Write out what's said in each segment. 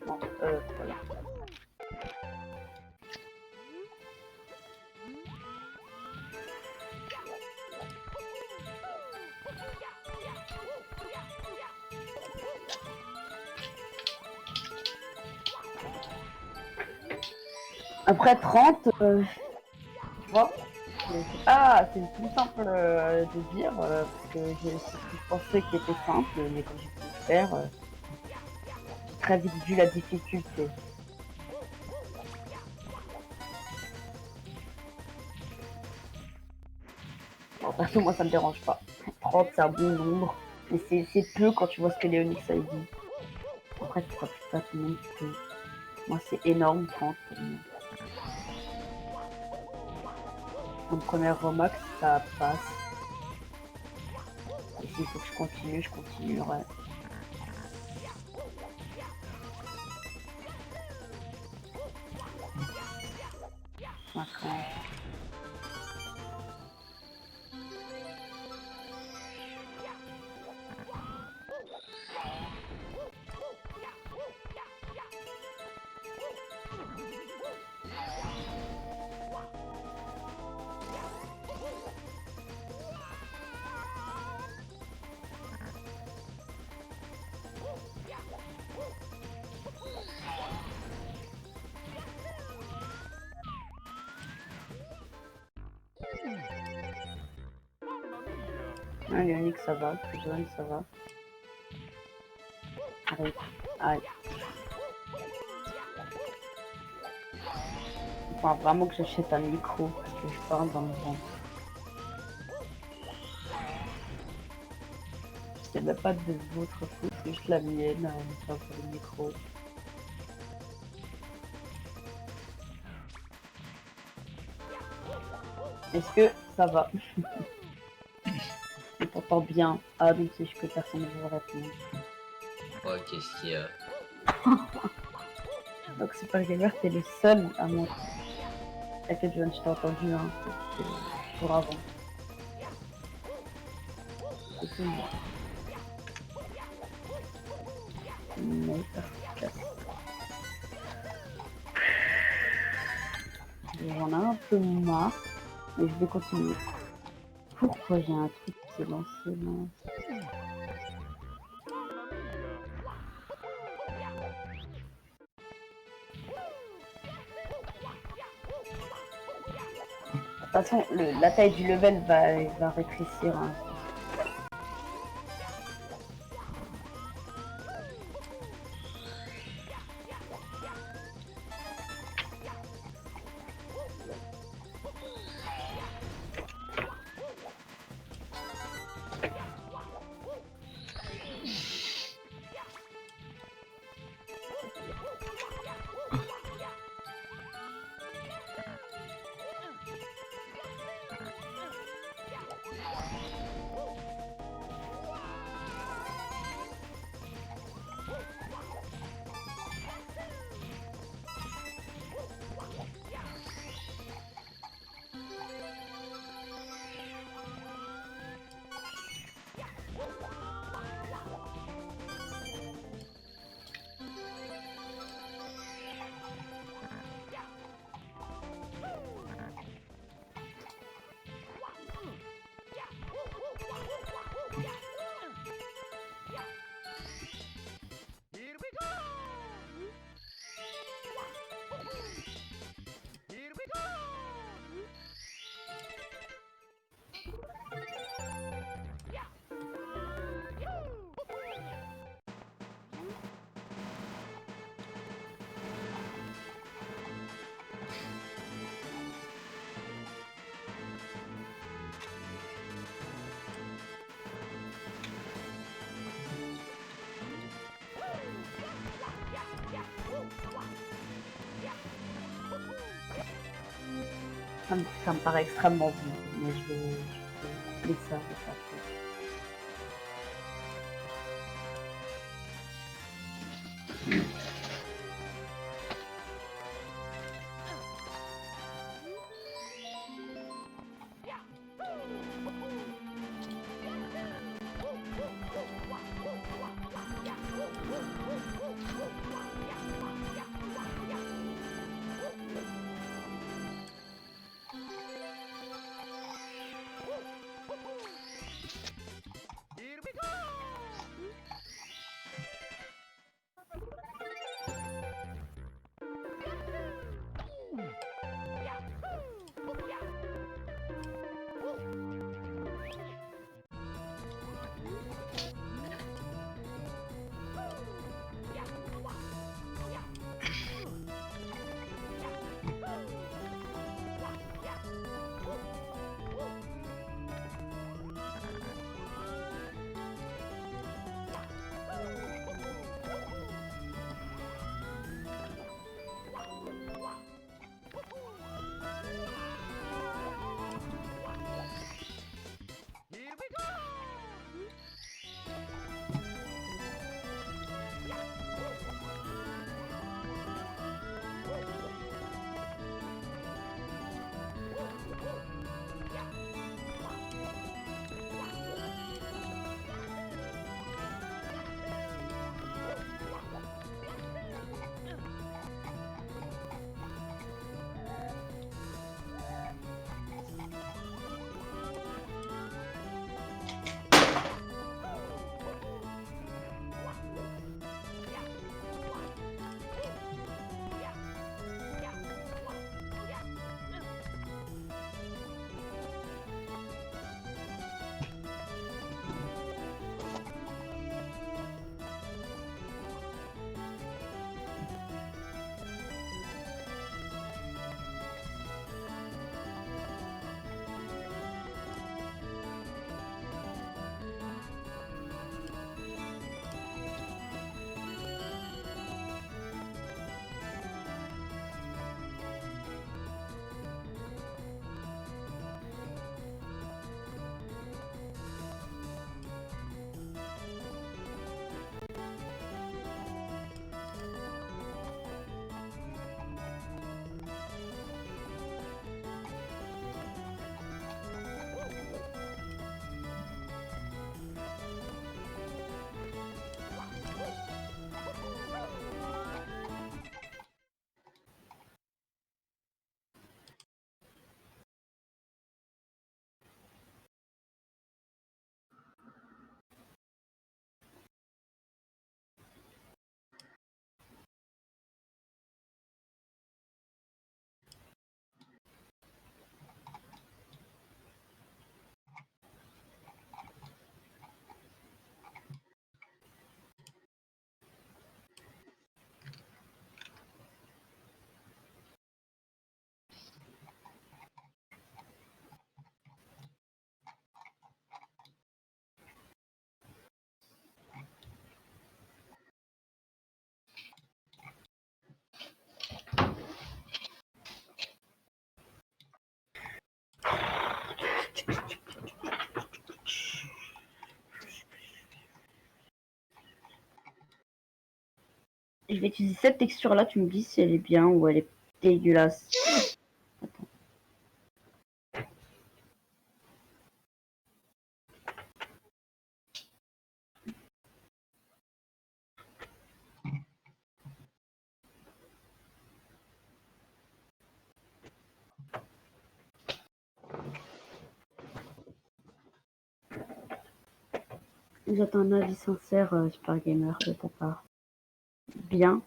Bon, voilà. Après 30, tu vois, c'est plus simple de dire, parce que c'est ce que je pensais qui était simple, mais quand j'ai pu le faire, j'ai très vite vu la difficulté. Bon, perso, moi ça me dérange pas. 30 c'est un bon nombre, mais c'est peu quand tu vois ce que Léonix a dit. Après, c'est pas tout le monde qui peut. Moi, c'est énorme, 30 pour moi. Mon premier Romax, ça passe. Et s'il faut que je continuerai. Après. Ah, Léonix, ça va. Johan, ça va. Arrête. Aïe. Il faut vraiment que j'achète un micro parce que je parle dans le vent. C'est même pas de votre faute, c'est juste la mienne, pas pour le micro. Est-ce que ça va? Je t'entends bien. Ah donc c'est juste que personne ne veut répondre. Oh, qu'est-ce qu'il y a? Donc Super Gamer, t'es le seul à moi. T'inquiète John, je t'ai entendu hein, pour avant. C'est tout moi. Mais ça se casse. J'en ai un peu marre, mais je vais continuer. Pourquoi j'ai un truc qui s'est lancé là? De toute façon, la taille du level va rétrécir. Hein. Ça me paraît extrêmement bon, mais je vais couper ça avec la flèche. Je vais utiliser cette texture là, tu me dis si elle est bien ou elle est dégueulasse. Attends. J'attends un avis sincère, Super Gamer, de ta part. Bien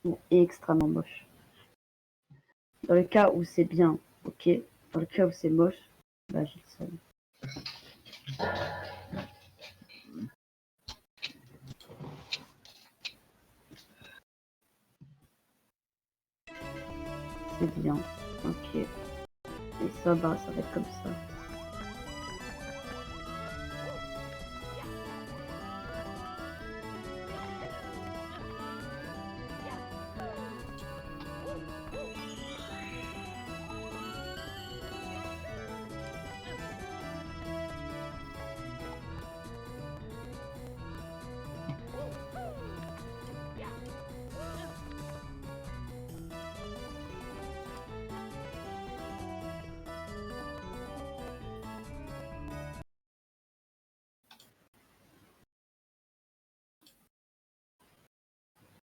ou extrêmement moche. Dans le cas où c'est bien, ok. Dans le cas où c'est moche, bah j'ai le seum. C'est bien, ok. Et ça, bah ça va être comme ça.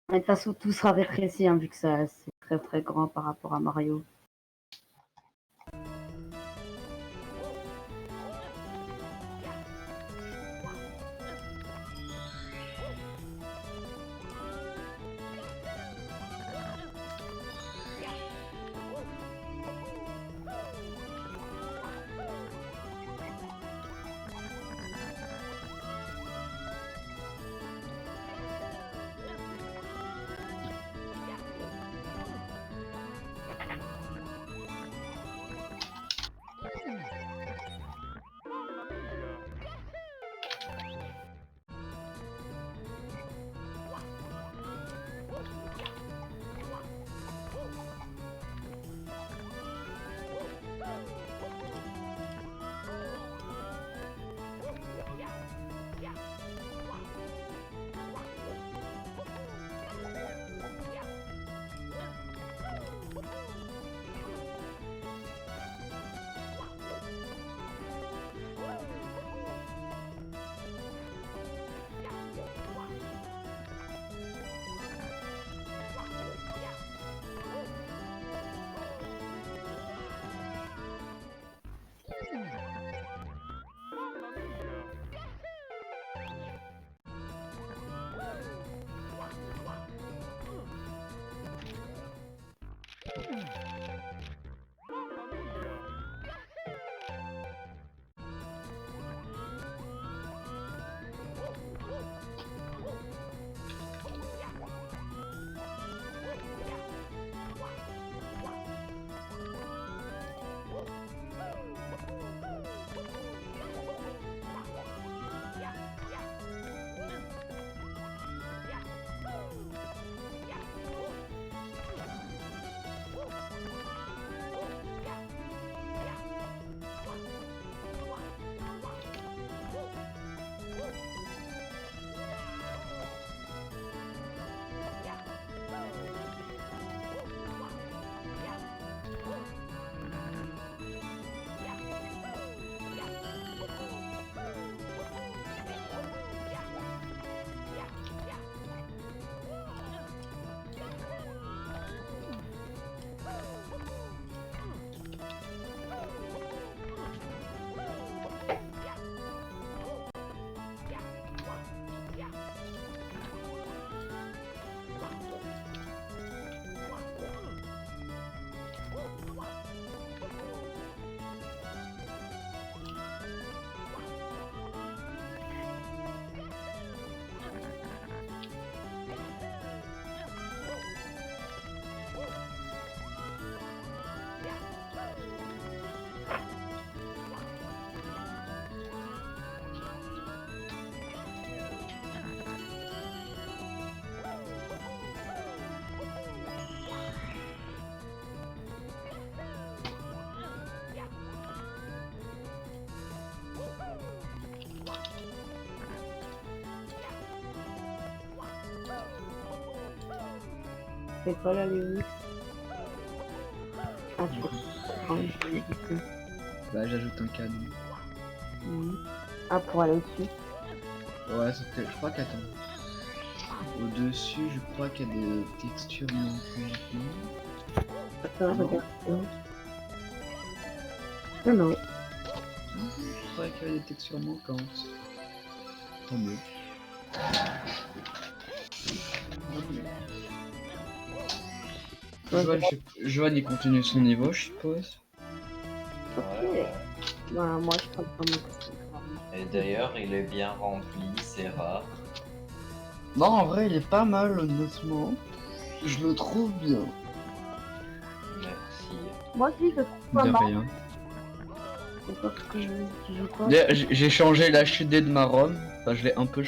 Mais de toute façon, tout sera rétréci, hein, vu que ça c'est très très grand par rapport à Mario. fais quoi là, Léonie? Ah, tu fais. Bah j'ajoute un canon. Ah, pour aller au-dessus. Ouais, sauf que je crois qu'attends. Au-dessus, je crois qu'il y a des textures manquantes. Attends, Non. regarde. Non, non. Je crois qu'il y a des textures manquantes. Tant mieux. Joanne, il continue son niveau, je suppose. Ok. Voilà, moi je prends pas mon costume. Et d'ailleurs, il est bien rempli, c'est rare. Non, en vrai, il est pas mal, honnêtement. Je le trouve bien. Merci. Moi aussi je trouve pas De mal. rien. C'est pas ce que tu joues quoi? D'ailleurs, j'ai changé l'HUD de ma ROM. Enfin, je l'ai un peu.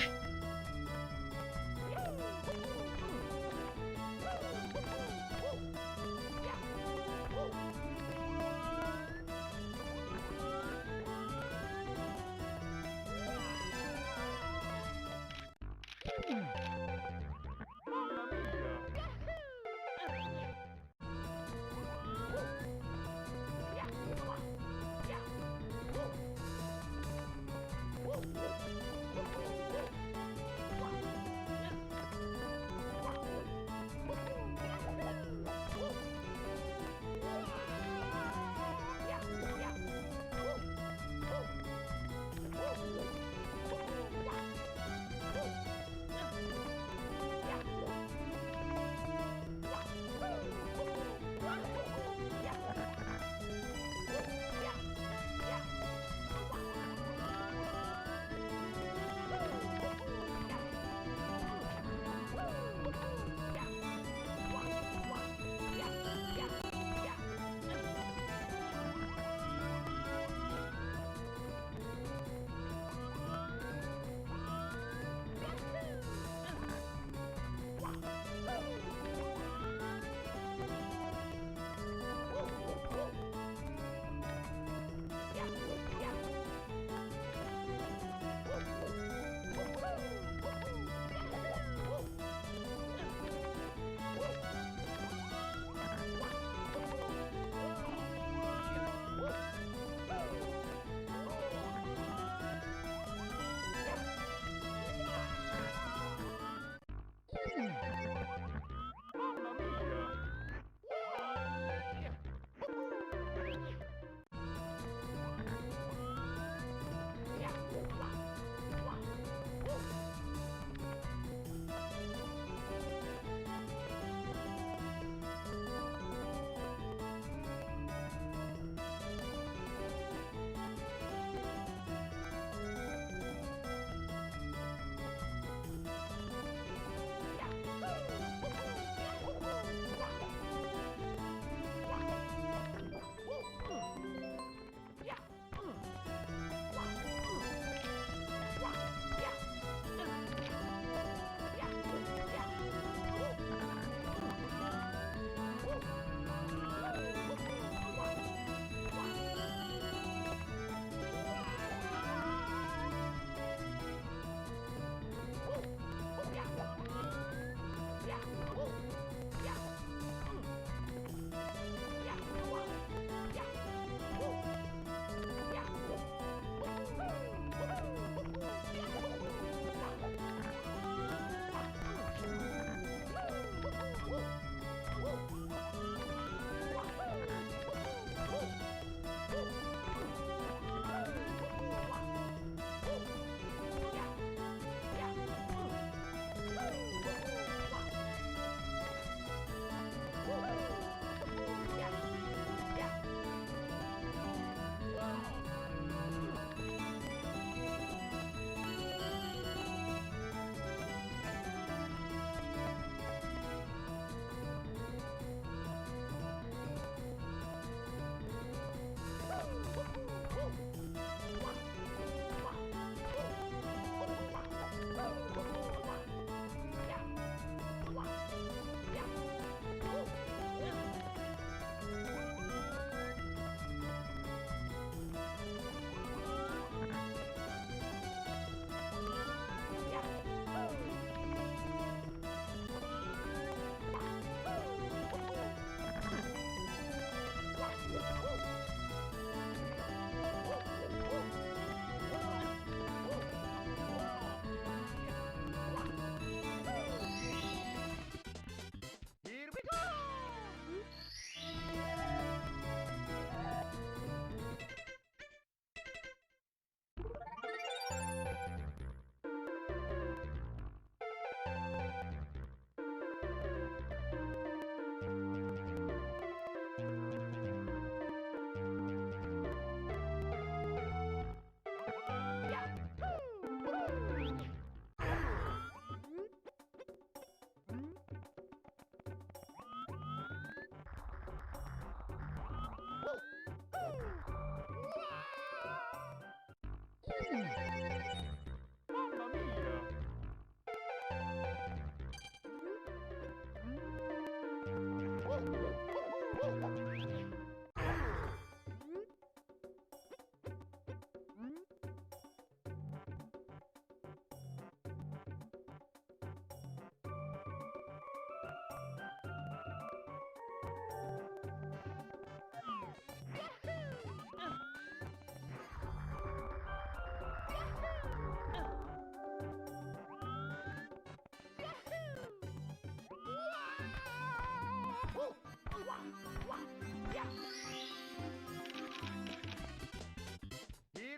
Here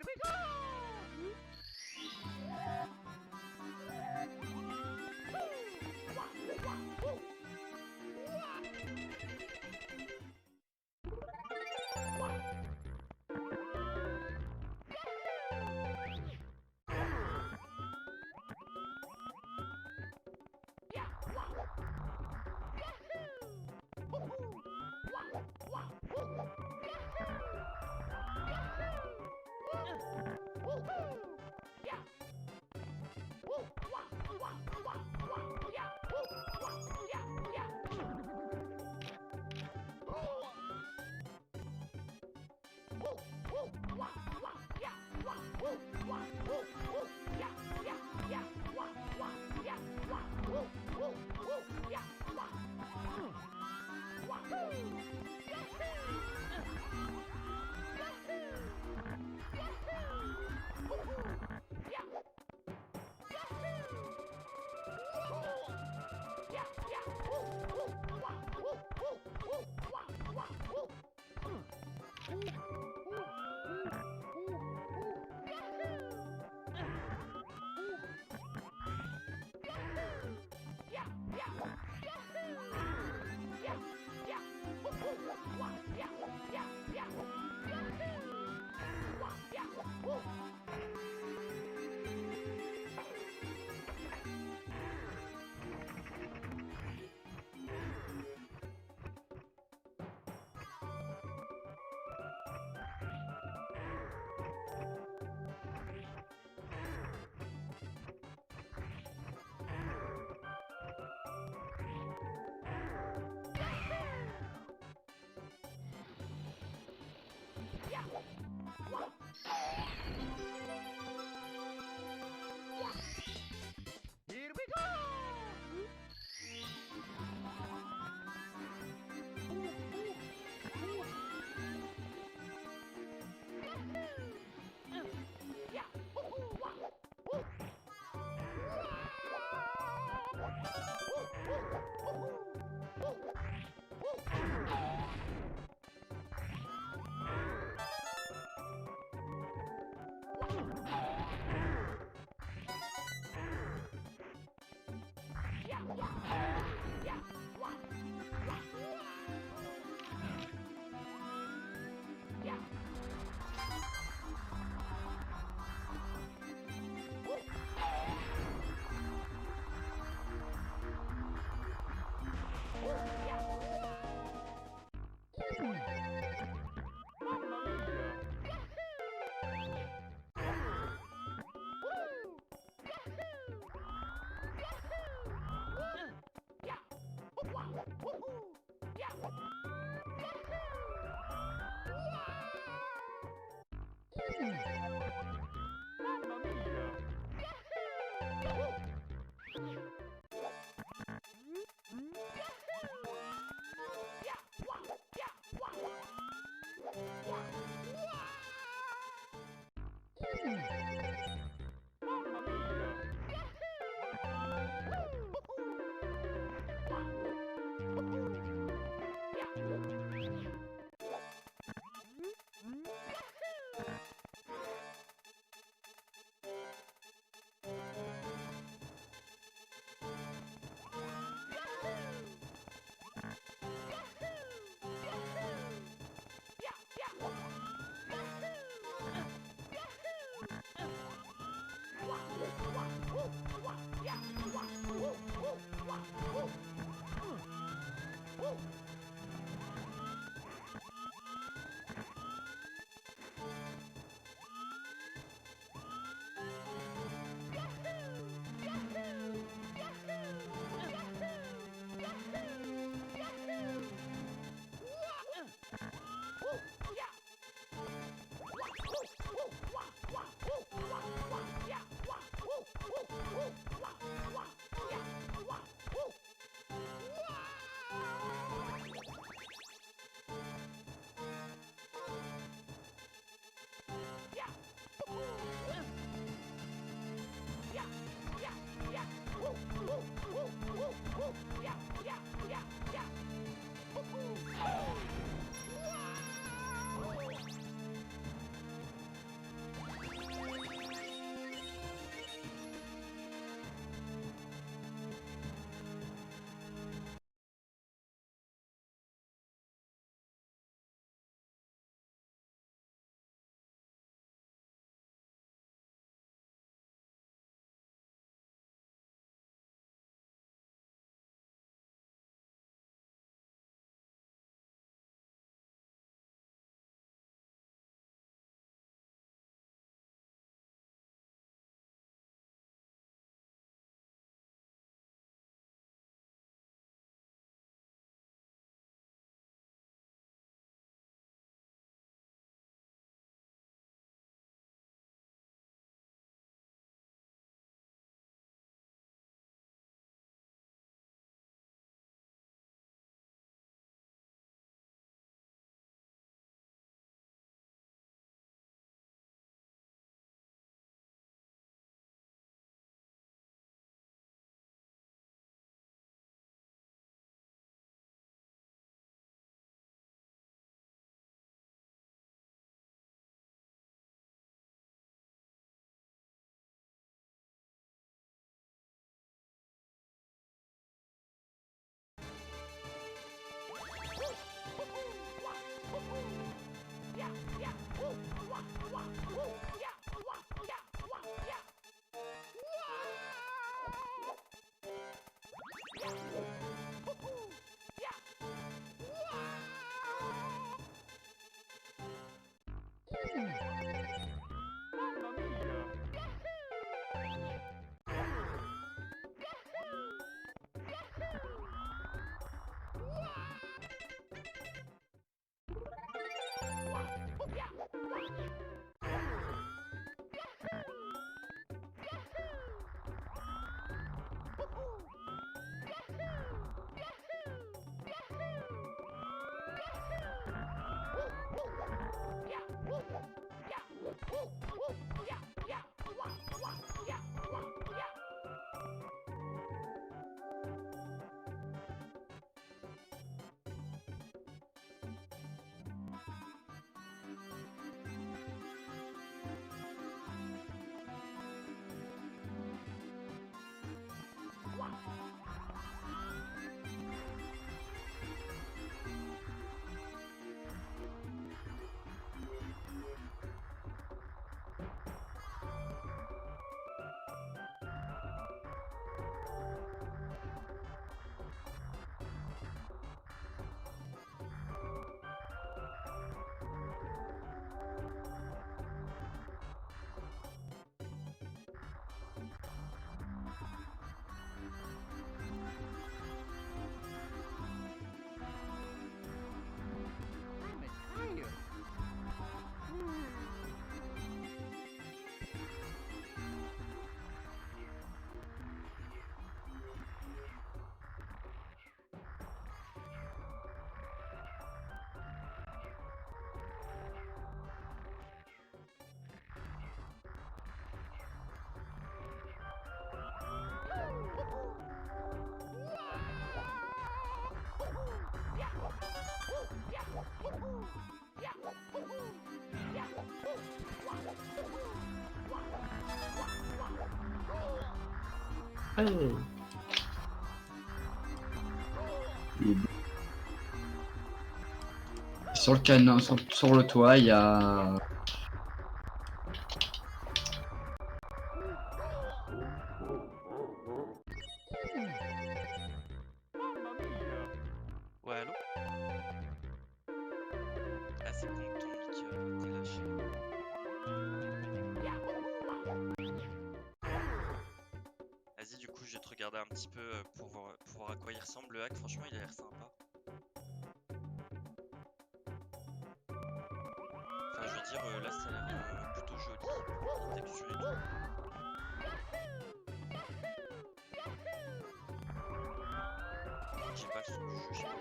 we go! Here we go! Hey. Il est beau. Sur le canon, sur le toit, il y a. Ouais, allô? Ah, c'est con, ton mic t'es lâché. Vas-y, du coup, je vais te regarder un petit peu pour voir à quoi il ressemble le hack. Franchement, il a l'air sympa. Enfin, je veux dire, là, ça a l'air plutôt joli. Les textures et tout. J'ai pas le son du jeu, je sais pas.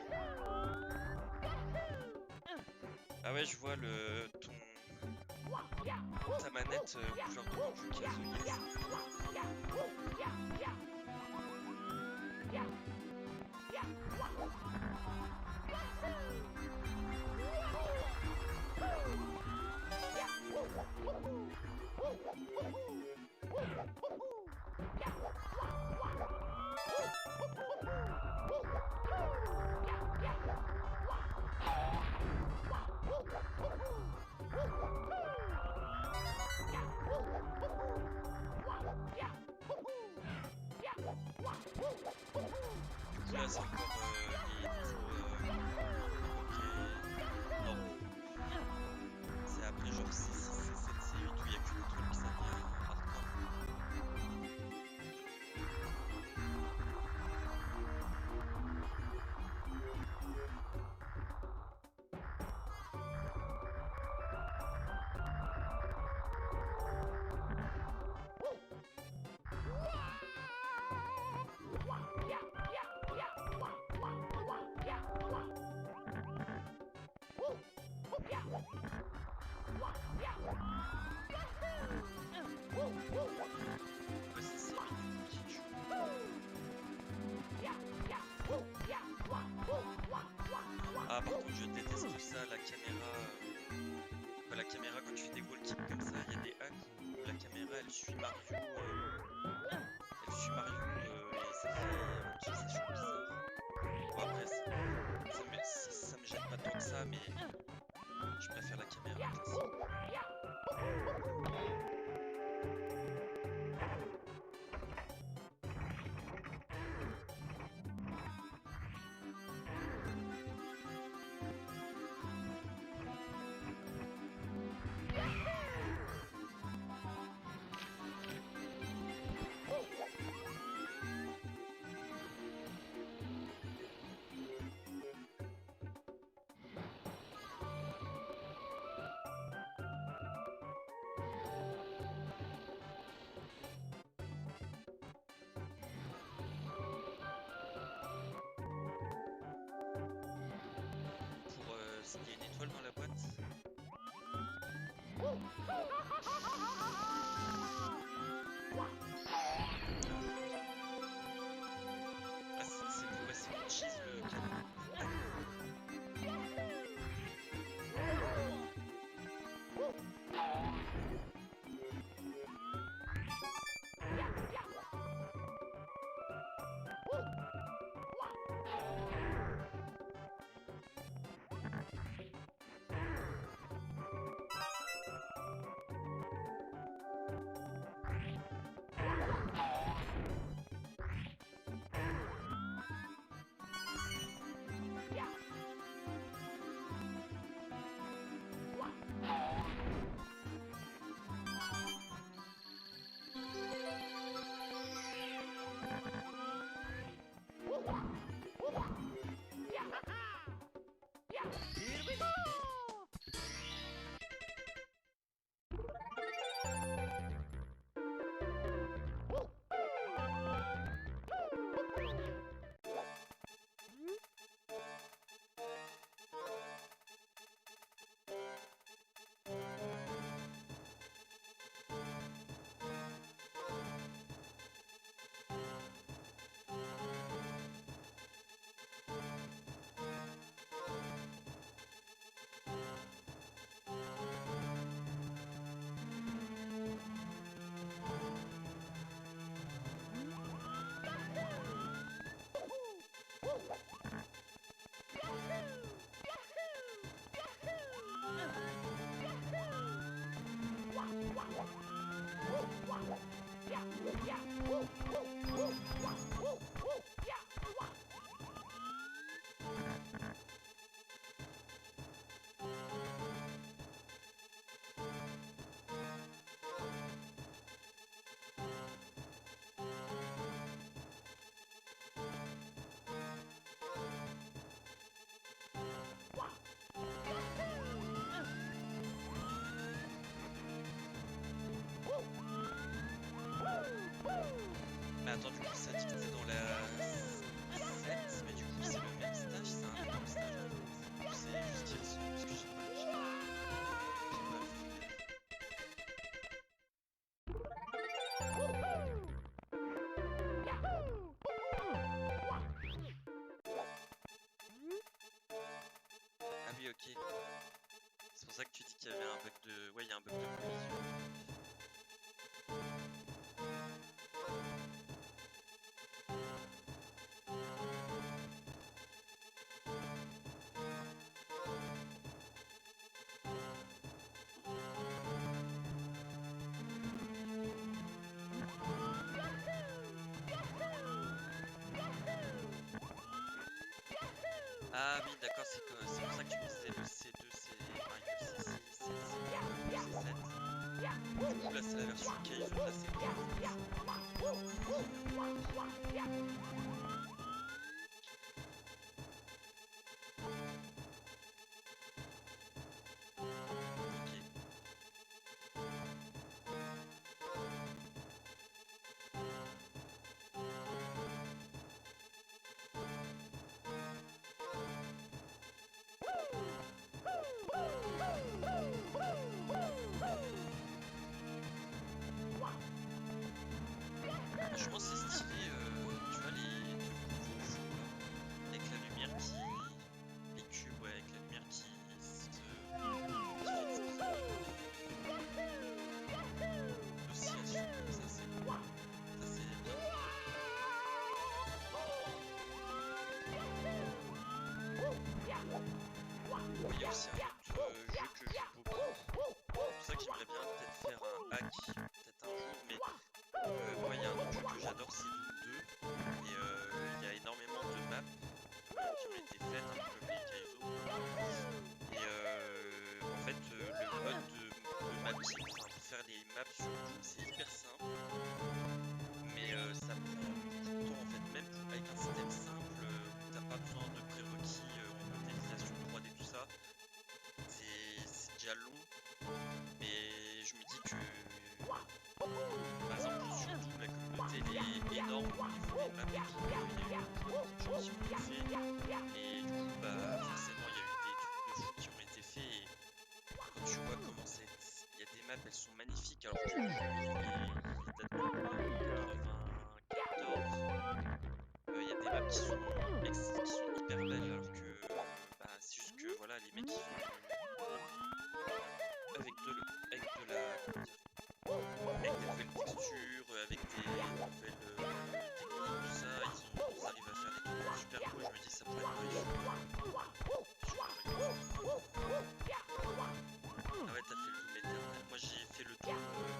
Ah ouais, je vois ta manette couleur de mon jeu qui a The Yes. Du coup, là, c'est encore les niveaux normaux. C'est après, genre C6, C7, C8 où il n'y a qu'une étoile que ça devient hardcore. Ouais, c'est C8 qui joue. Ah, par contre, je déteste ça, la caméra. La caméra, quand tu fais des wall kicks comme ça, il y a des hacks où la caméra elle suit Mario. Elle suit Mario et ça fait un petit session bizarre. Bon, après, ça me gêne pas tant que ça, mais je préfère la caméra classique. Il y a une étoile dans la boîte. Ah, c'est pour cheese le canon. Mais attends, du coup, ça dit que c'est dans la 7, mais du coup, c'est le même stage, c'est un énorme stage en fait. C'est juste hier soir, parce que j'ai pas vu. Ah oui, ok. C'est pour ça que tu dis qu'il y avait un bug de... Ouais, il y a un bug de collision. Ah oui, d'accord, c'est pour ça que tu me disais le C2, c'est le C6, c'est le C7. Du coup, là, c'est la version Kaizo de la Franchement, c'est stylé, tu vois les trucs au fond là, avec la lumière qui... Les cubes, ouais, avec la lumière qui fait l'oscillation comme ça, c'est bien. Il y a aussi un autre jeu que je joue beaucoup, c'est pour ça que j'aimerais bien peut-être faire un hack, peut-être un jour, mais moi il y a un autre jeu que j'adore, c'est Doom 2, et il y a énormément de maps qui ont été faites, un peu comme les Kaizo, et en fait le mode de mapping, enfin pour faire les maps sur Doom, c'est hyper simple, mais ça prend beaucoup de temps en fait, même avec un système simple, où t'as pas besoin de prérequis en modélisation 3D, tout ça, c'est déjà long, mais je me dis que par exemple sur Doom la communauté elle est énorme au niveau des maps, et puis il y a eu beaucoup de gens qui ont fait, et du coup bah forcément il y a eu des trucs de fou qui ont été faits, et quand tu vois comment c'est, il y a des maps elles sont magnifiques alors que le jeu il date de 94, il y a des maps qui sont hyper belles alors que bah, c'est juste que voilà les mecs ils ont avec de la comment dire, avec des nouvelles textures, avec des nouvelles techniques, tout ça, ils arrivent à faire des trucs super beaux, je me dis ça pourrait être Ah ouais, t'as fait le Doom Eternal, moi j'ai fait le Doom, le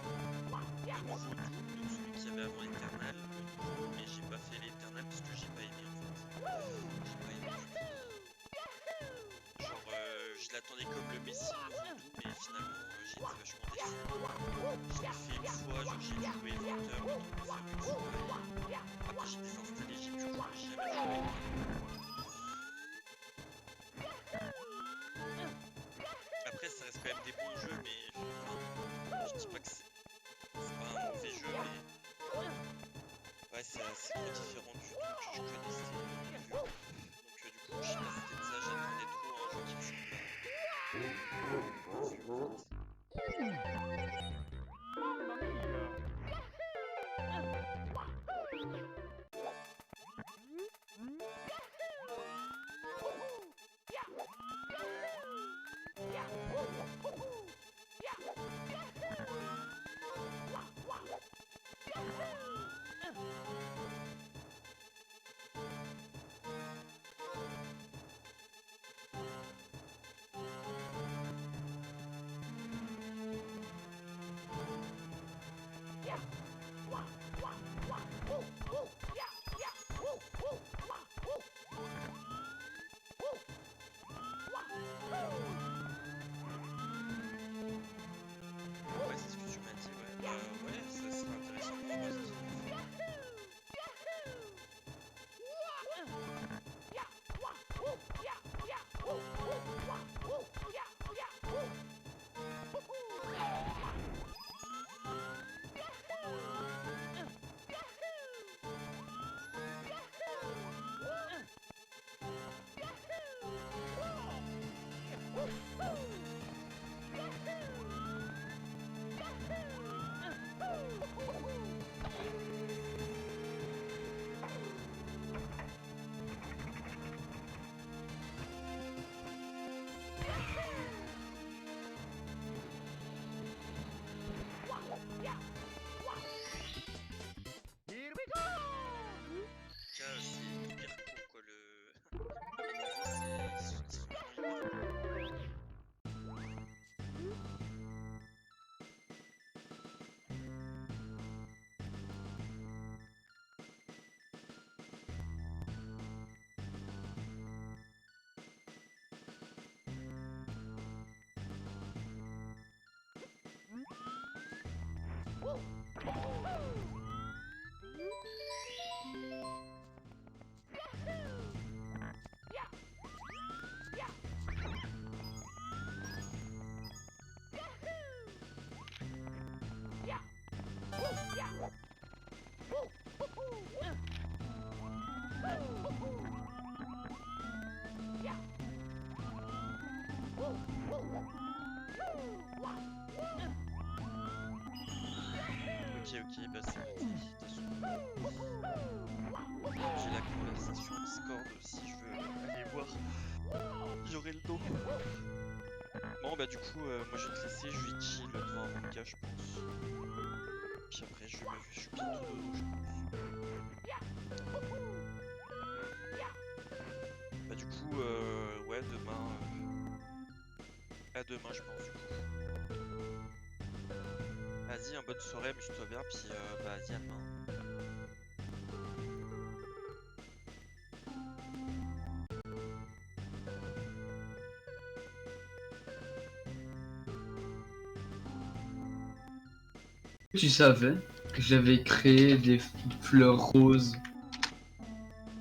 nouveau Doom, donc celui qu'il y avait avant Eternal, le nouveau, mais j'ai pas fait l'Eternal parce que j'ai pas aimé en fait. J'ai pas aimé du tout. Genre je l'attendais comme le Messi nouveau Doom, mais finalement j'ai été vachement déçu. Je l'ai fait une fois, genre j'ai joué 20 heures, le temps de le faire une fois, et après j'ai désinstallé, j'ai plus joué, j'ai jamais joué. Après ça reste quand même des bons jeux, mais enfin, je dis pas que c'est pas un mauvais jeu, mais ouais c'est trop différent du Doom que je connaissais. Donc du coup je sais pas si c'était de ça, j'attendais trop un jeu qui ressemble à... Mamma mia! Yeah. Ouais, c'est ce que tu m'as dit, ouais. Ouais, ça serait intéressant de voir ce qu'ils vont faire. Here we go! Cas, c'est hyper court quoi le. Les niveaux, ils sont vraiment hyper courts. Ok, bah c'est noté. De toute façon, j'ai la conversation Discord si je veux aller voir. J'aurai le dos. Bon bah du coup, moi je vais te laisser, je vais chill devant un manga je pense. Puis après je suis bientôt dodo je pense. Bah du coup, ouais demain... à demain je pense du coup. Vas-y, bonne soirée, amuse-toi bien, puis bah vas-y à demain. Tu savais que j'avais créé des fleurs roses.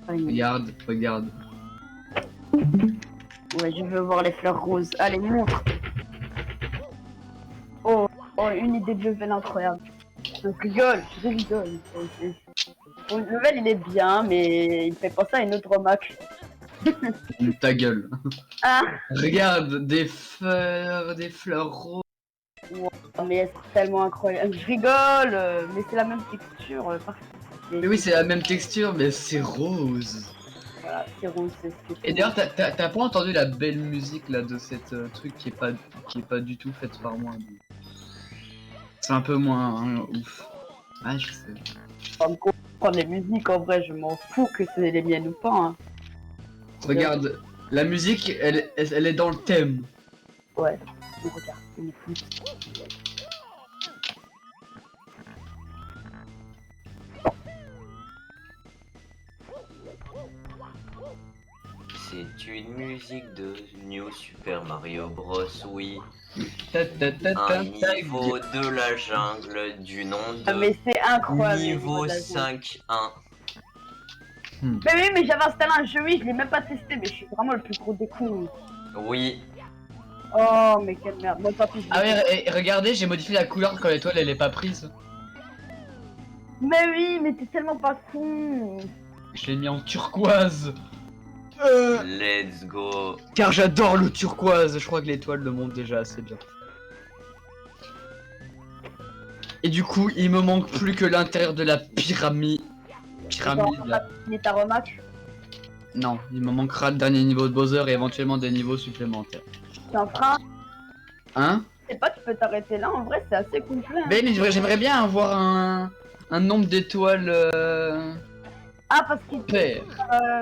Regarde, regarde. Ouais, je veux voir les fleurs roses. Allez, montre. Oh, une idée de level incroyable. Je rigole, je rigole. Bon, le level il est bien, mais il fait penser à une autre remarque. Ta gueule. Ah, Regarde, des fleurs roses. mais c'est tellement incroyable. Je rigole, mais c'est la même texture. Mais oui, c'est la même texture, mais c'est rose. Voilà, c'est rose, c'est ce que Et d'ailleurs, t'as pas entendu la belle musique là de cette truc qui est pas du tout faite par moi. C'est un peu moins ouf. Ah, je sais. pas me comprendre les musiques, en vrai, je m'en fous que c'est les miennes ou pas. Hein. Regarde, la musique, elle est dans le thème. Ouais, mais regarde, il est fou. C'est une musique de New Super Mario Bros. Oui. Ta, ta, ta, ta, Un ta, niveau de la jungle du nom Ah, mais de c'est incroyable. niveau les niveaux de la jungle. 5.1. Mais oui, mais j'avais installé un jeu, oui, je l'ai même pas testé, mais je suis vraiment le plus gros des cons. Oui. Oh, mais quelle merde. Bon, tant pis, je Ah vais- ouais, et regardez, j'ai modifié la couleur quand l'étoile elle est pas prise. Mais oui, mais t'es tellement pas con. Je l'ai mis en turquoise. Let's go. Car j'adore le turquoise, je crois que l'étoile le montre déjà assez bien. Et du coup, il me manque plus que l'intérieur de la pyramide. Là. Mais ta remarque, Non, il me manquera le dernier niveau de Bowser et éventuellement des niveaux supplémentaires. t'es en train. Hein? Je sais pas, tu peux t'arrêter là, en vrai, c'est assez complet. Hein. Mais j'aimerais bien avoir un nombre d'étoiles Ah, parce que pair.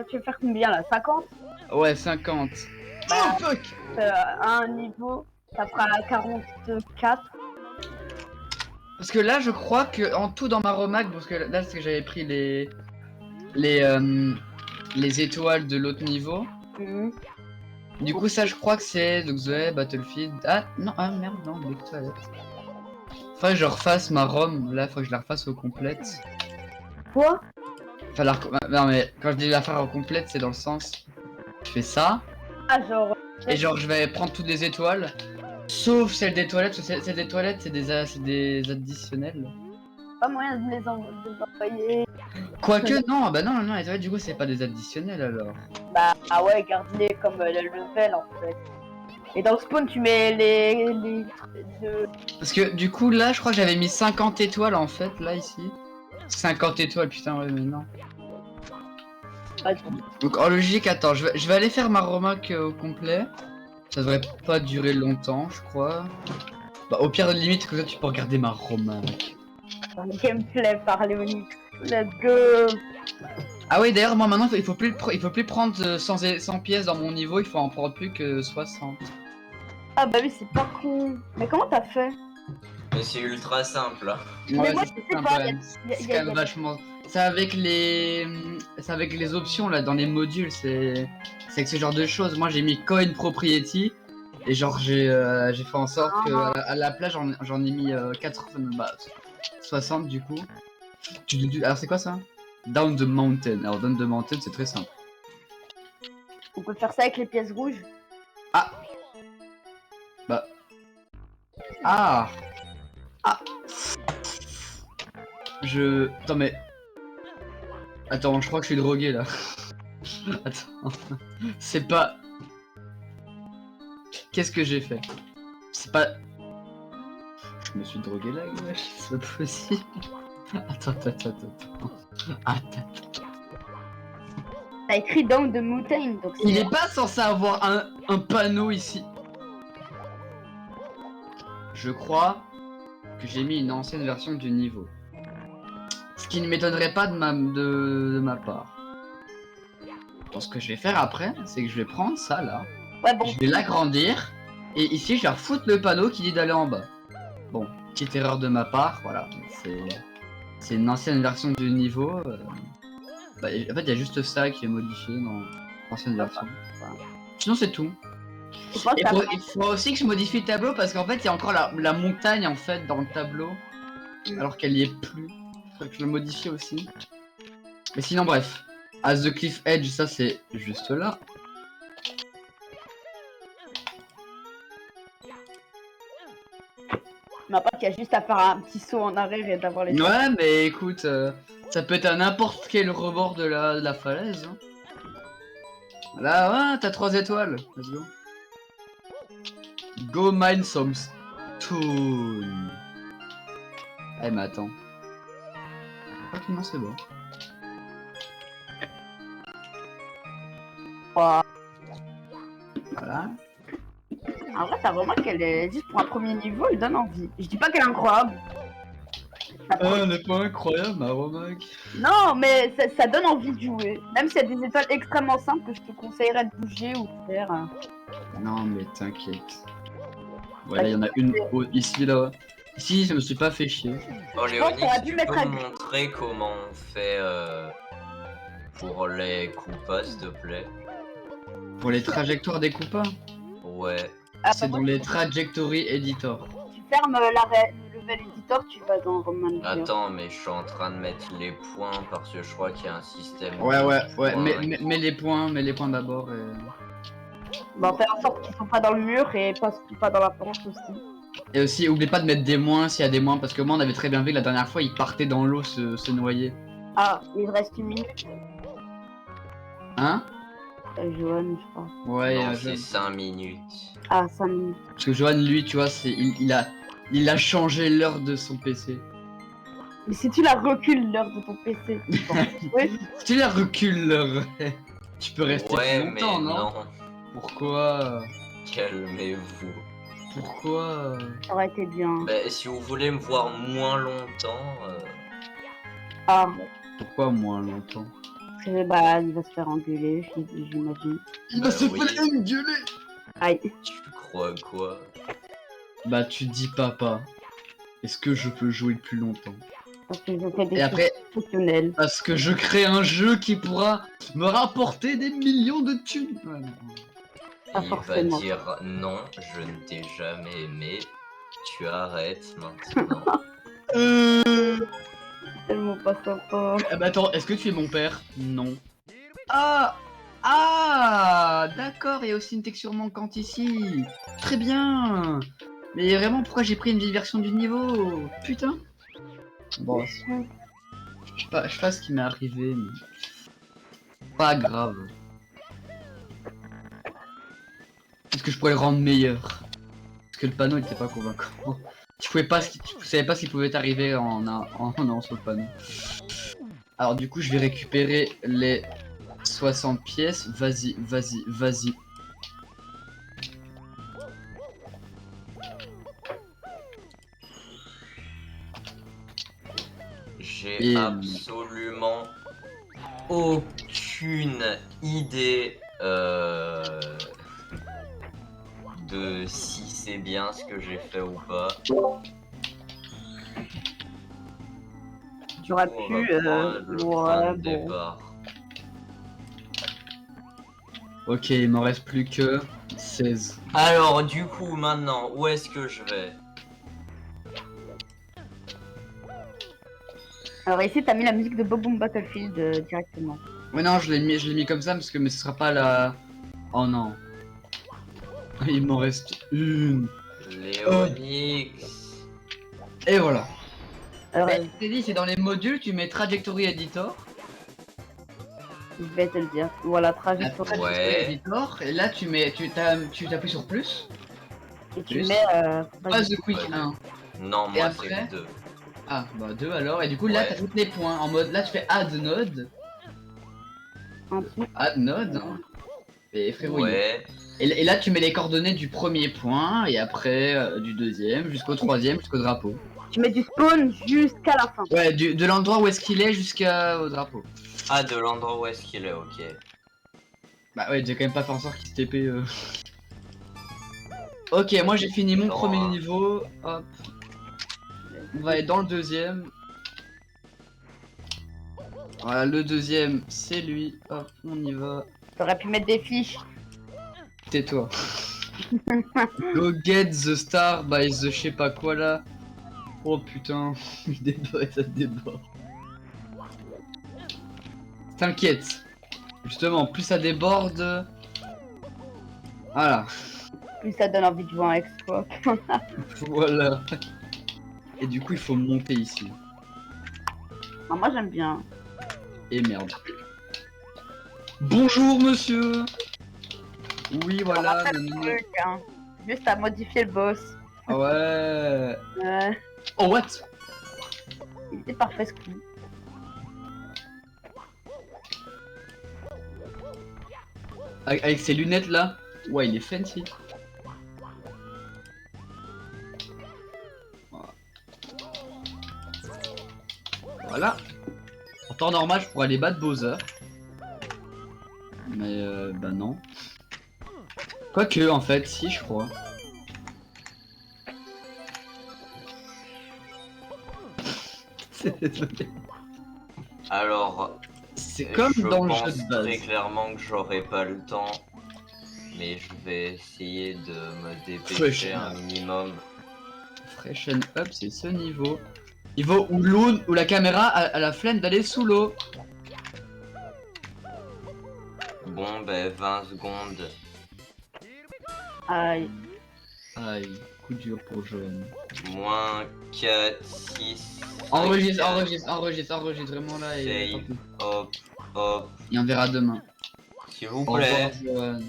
tu veux faire combien là? 50? Ouais, 50. Bah, Oh fuck! à un niveau, ça fera 44. Parce que là, je crois que en tout dans ma remarque, parce que là, c'est que j'avais pris les étoiles de l'autre niveau. Mhm. Du coup, ça, je crois que c'est donc Zoé, Battlefield. Ah non, ah merde, non, Big Toilet. Faudrait que je refasse ma ROM. Là, faut que je la refasse au complète. Quoi? Enfin, non, mais quand je dis la faire au complète, c'est dans le sens. Je fais ça, Ah, genre. et genre, je vais prendre toutes les étoiles. Sauf celle des toilettes, parce que celle des toilettes, c'est des additionnels. Pas moyen de les envoyer. Quoique, non, bah non, les toilettes, du coup, c'est pas des additionnels alors. Bah, ah ouais, garde-les comme le level en fait. Et dans le spawn, tu mets les Parce que du coup, là, je crois que j'avais mis 50 étoiles en fait, là, ici. 50 étoiles, putain, ouais, mais non. Donc en logique, attends, je vais aller faire ma remarque au complet. Ça devrait pas durer longtemps, je crois. Bah, au pire, limite, comme ça, tu peux regarder ma remarque. gameplay par Léonie. Let's go. Ah oui, d'ailleurs, moi maintenant, il faut plus prendre 100 pièces dans mon niveau, il faut en prendre plus que 60. Ah bah oui, c'est pas con. Mais comment t'as fait? Mais c'est ultra simple. Hein. Mais moi, c'est je sais un pas, peu- y a- c'est y quand a- même vachement. C'est avec les options là dans les modules, c'est avec ce genre de choses. Moi j'ai mis coin propriety et genre j'ai fait en sorte que à la place j'en ai mis 60 du coup. Alors c'est quoi ça? Down the mountain. Alors down the mountain c'est très simple. On peut faire ça avec les pièces rouges. Ah. Ah. Attends mais. Attends, je crois que je suis drogué là. Attends. C'est pas. Qu'est-ce que j'ai fait? C'est pas. Je me suis drogué là, wesh, c'est pas possible. Attends. T'as écrit Down the Mountain, donc Il c'est. est pas censé avoir un panneau ici. Je crois que j'ai mis une ancienne version du niveau. Ce qui ne m'étonnerait pas de ma part. Donc ce que je vais faire après, c'est que je vais prendre ça là, Ouais, bon. je vais l'agrandir, et ici je vais refoutre le panneau qui dit d'aller en bas. Bon, petite erreur de ma part, voilà. C'est une ancienne version du niveau. Bah, en fait, il y a juste ça qui est modifié dans l'ancienne version. Sinon, c'est tout. Je pense Et que il faut aussi que je modifie le tableau parce qu'en fait, il y a encore la montagne en fait dans le tableau, alors qu'elle y est plus. Faut que je le modifie aussi. Mais sinon, bref. As the Cliff Edge, ça c'est juste là. ma pote, il y a juste à faire un petit saut en arrière et d'avoir les. Ouais, mais écoute, ça peut être à n'importe quel rebord de la falaise. Hein. Là, ouais, t'as 3 étoiles. Let's go. Go mine some stone. Eh, mais attends. Ok, non, c'est bon. Wow. Voilà. En vrai, t'as remarqué qu'elle est juste pour un premier niveau, elle donne envie. Je dis pas qu'elle est incroyable. Elle n'est pas incroyable, ma remarque. Non, mais ça donne envie de jouer. Même s'il y a des étoiles extrêmement simples que je te conseillerais de bouger ou de faire. Non, mais t'inquiète. Voilà, il y en a une ici, là. Ici, je me suis pas fait chier. Bon, pense Léonie, qu'on aurait pu tu mettre peux un- me montrer comment on fait pour les coupas, s'il te plaît? Pour les trajectoires des coupins, Ouais. Ah, c'est dans les trajectory editor. Tu fermes le level editor, tu vas dans Roman. Attends, mais je suis en train de mettre les points parce que je crois qu'il y a un système. Ouais, de points mets les points d'abord. Et... Bon, faire en sorte qu'ils sont pas dans le mur et pas dans la planche aussi. et aussi, oublie pas de mettre des moins s'il y a des moins, parce que moi on avait très bien vu que la dernière fois il partait dans l'eau se noyer. Ah, il reste une minute. Hein? Johan, je crois. Ouais, Non, c'est 5 minutes. Ah, 5 minutes. parce que Johan, lui, tu vois, il a changé l'heure de son PC. Mais si tu la recules l'heure de ton PC. Bon, oui. Si tu la recules l'heure, tu peux rester Ouais, plus mais longtemps, non? non. Pourquoi? Calmez-vous. Pourquoi? Ça aurait été bien. Bah, si vous voulez me voir moins longtemps, Ah, Pourquoi moins longtemps? parce que, bah, il va se faire engueuler, j'imagine. Il va se faire engueuler! Aïe. tu crois quoi? Bah tu dis papa. Est-ce que je peux jouer plus longtemps? Parce que je fais des Et après, choses fonctionnelles. parce que je crée un jeu qui pourra me rapporter des millions de thunes. Ouais, non. Pas Il forcément. va dire non, je ne t'ai jamais aimé. Tu arrêtes maintenant. Tellement pas sympa. Ah bah attends, est-ce que tu es mon père? Non. Ah! Ah! D'accord, il y a aussi une texture manquante ici. Très bien. Mais vraiment, pourquoi j'ai pris une vieille version du niveau? Putain. Bon, je sais pas ce qui m'est arrivé, mais... Pas grave. Est-ce que je pourrais le rendre meilleur? Parce que le panneau était pas convaincant. Tu savais pas ce qui pouvait t'arriver en allant sur le panneau. Alors du coup, je vais récupérer les 60 pièces. Vas-y, vas-y, vas-y. J'ai Et- absolument aucune idée de si c'est bien ce que j'ai fait ou pas. J'aurais On pu. va prendre le point de bon. départ. Ok, il m'en reste plus que 16. Alors du coup maintenant, où est-ce que je vais? Alors ici, t'as mis la musique de Bob Boom Battlefield directement. Ouais non, je l'ai mis comme ça parce que mais ce sera pas la... Oh non. Il m'en reste une. Léonix. Et voilà. Alors, Mais je t'ai dit, c'est dans les modules, tu mets Trajectory Editor. je vais te le dire. Voilà, trajectoire. Trajectory Ouais. Editor, et là tu t'appuies sur plus. Et tu plus. mets. Pas The Quick Ouais. 1. Non, Et moi après c'est 2. Ah, bah 2 alors, et du coup là Ouais. t'as tous les points en mode, là tu fais Add Node. un truc. Add Node, hein. Et frérot, Ouais. et là tu mets les coordonnées du premier point, et après du deuxième, jusqu'au troisième, jusqu'au drapeau. Tu mets du spawn jusqu'à la fin. Ouais, de l'endroit où est-ce qu'il est jusqu'au drapeau. Ah, de l'endroit où est-ce qu'il est, ok. Bah ouais, j'ai quand même pas fait en sorte qu'il se TP. Ok, moi j'ai fini mon Non. premier niveau. Hop. On va aller dans le deuxième. Voilà, le deuxième, c'est lui. Hop, on y va. T'aurais pu mettre des fiches. Tais-toi. Go get the star by the je sais pas quoi là. Oh putain, il déborde, ça déborde. T'inquiète. Justement, plus ça déborde. Voilà. Plus ça donne envie de jouer en exploit. Voilà. Et du coup, il faut monter ici. Non, moi j'aime bien. Et merde. Bonjour monsieur. Oui, On voilà. va faire le nanana. truc, hein. Juste à modifier le boss. Ah ouais. Oh what? Il était parfait ce coup. Avec ses lunettes là. Ouais, il est fancy. Voilà. En temps normal, je pourrais aller battre Bowser. Mais bah non. Quoique, en fait, si, je crois. Désolé. Alors, C'est comme je dans le pense jeu de base. très clairement que j'aurai pas le temps, mais je vais essayer de me dépêcher Freshen un up. minimum. Freshen up, c'est ce niveau. Niveau où l'eau, où la caméra a la flemme d'aller sous l'eau. Bon, ben 20 secondes. Aïe. Aïe, coup dur pour jaune. Moins 4, 6. Enregistre, enregistre, vraiment là. Et... Save. Hop, hop. Et on verra demain. S'il vous Au revoir, plaît. Johan.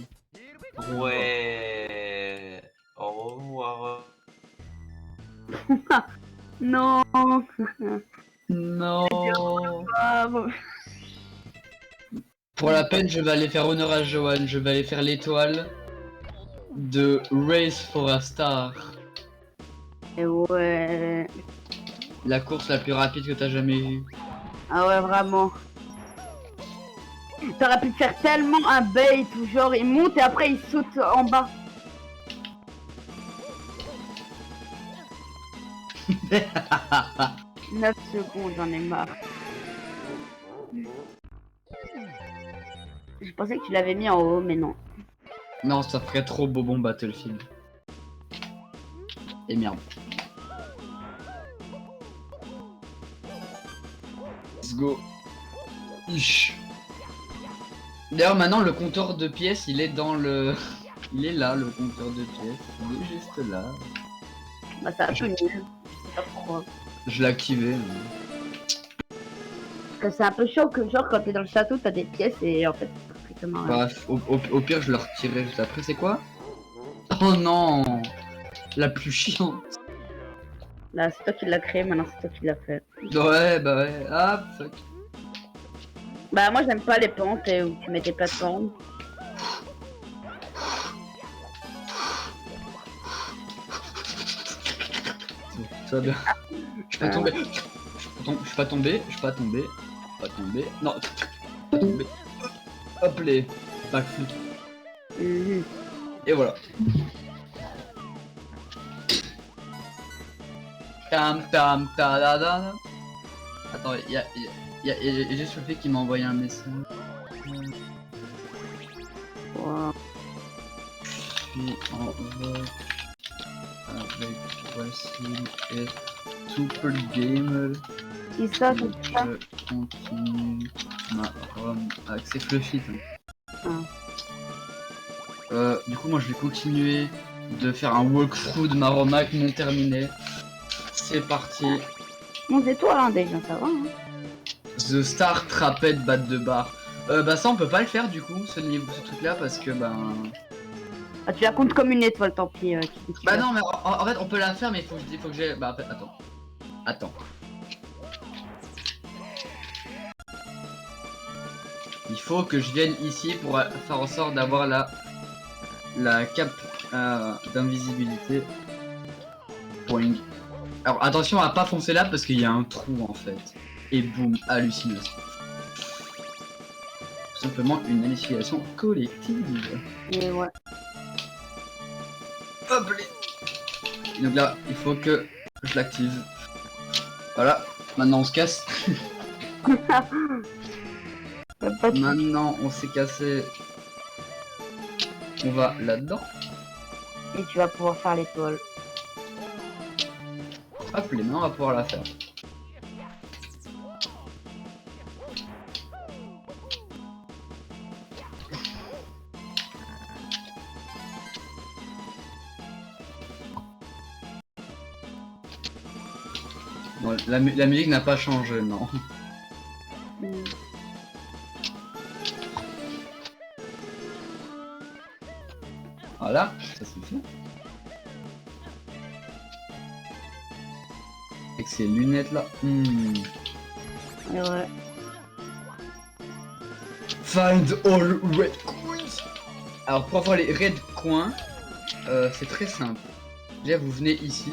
Au revoir. Ouais. Au revoir. Non. Non. Ah, Pour la peine, je vais aller faire honneur à Johan. Je vais aller faire l'étoile de Race for a Star. et ouais. La course la plus rapide que t'as jamais vue. Ah ouais, vraiment. T'aurais pu faire tellement un bait où genre il monte et après il saute en bas. 9 secondes, j'en ai marre. Je pensais que tu l'avais mis en haut, mais non. Non, ça ferait trop bobon Battlefield. Et merde. Let's go. Ish. D'ailleurs, maintenant, le compteur de pièces, il est dans le... Il est là, le compteur de pièces. Il est juste là. Bah, c'est un peu nul. Je sais pas pourquoi. Je l'ai activé. Parce que c'est un peu chaud que, genre, quand t'es dans le château, t'as des pièces et en fait, c'est strictement rien. Bah, au pire, je le retirerai juste après. C'est quoi? Oh non! La plus chiante. Là, c'est toi qui l'as créé, maintenant c'est toi qui l'as fait. Ouais, bah ouais. Ah, fuck. Bah, moi, j'aime pas les pentes où tu mets tes plateformes. Ça va bien. Je peux tomber. Je suis pas tombé. Je suis pas tombé. Pas tombé. Non. Pas tombé. Hop les. Backflip. Mhm. Et voilà. Tam tam ta da da. Attends, il y a juste le fait qu'il m'a envoyé un message. Wow. Je suis en vote avec Wassim et Super Gamer. Qui ça, c'est ça? Je continue ma ROM avec c'est Fluffy. Du coup, moi je vais continuer de faire un walkthrough de ma ROM avec non terminé. C'est parti. Bon, c'est toi, hein, déjà, ça va. Hein. The Star Trapette Bat de Bar. Bah ça on peut pas le faire du coup, ce truc là parce que Ah, tu la comptes comme une étoile, tant pis. Bah non mais en fait on peut la faire mais il faut que j'ai... Bah attends. Attends. Il faut que je vienne ici pour faire en sorte d'avoir la cape d'invisibilité. Boing. Alors attention à pas foncer là parce qu'il y a un trou en fait. Et boum, hallucination. Tout simplement une hallucination collective. Et ouais. Hop les... Donc là, il faut que je l'active. Voilà, maintenant on se casse. Maintenant on s'est cassé. On va là-dedans. Et tu vas pouvoir faire l'étoile. Hop les mains, on va pouvoir la faire. Bon, la musique n'a pas changé, non. Mm. Voilà, ça suffit. Avec ces lunettes là. Et ouais. Find all red coins. Alors pour avoir les red coins, c'est très simple. Déjà vous venez ici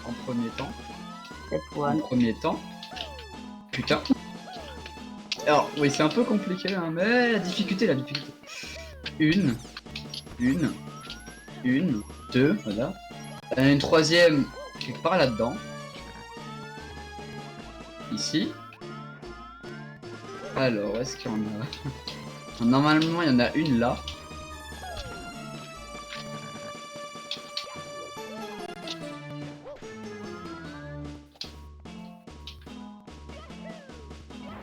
en premier temps. En premier temps. Putain. Alors oui c'est un peu compliqué hein, mais la difficulté. Une, deux, voilà. Une troisième quelque part là-dedans. Ici. Alors, est-ce qu'il y en a... Normalement, il y en a une là.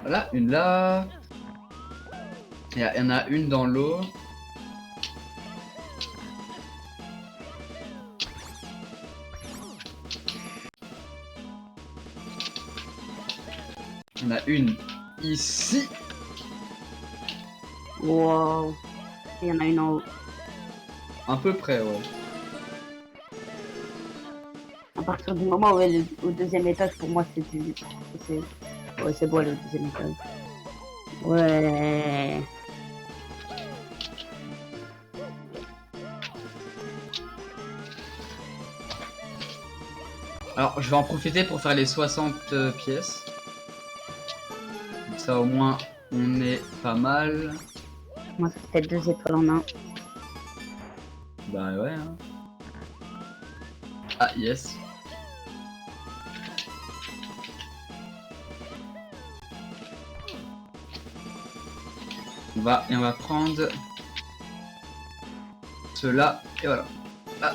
Voilà, une là. Il y en a une dans l'eau. Il y en a une ici. Wow. Il y en a une en haut. À peu près, ouais. À partir du moment où elle est au deuxième étage, pour moi, c'est du... Ouais, c'est bon, elle est au deuxième étage. Ouais. Alors, je vais en profiter pour faire les 60 pièces. Comme ça, au moins, on est pas mal. Moi, ça fait 2 étoiles en un. Bah ouais. Hein. Ah, yes. on va prendre cela et voilà. Ah,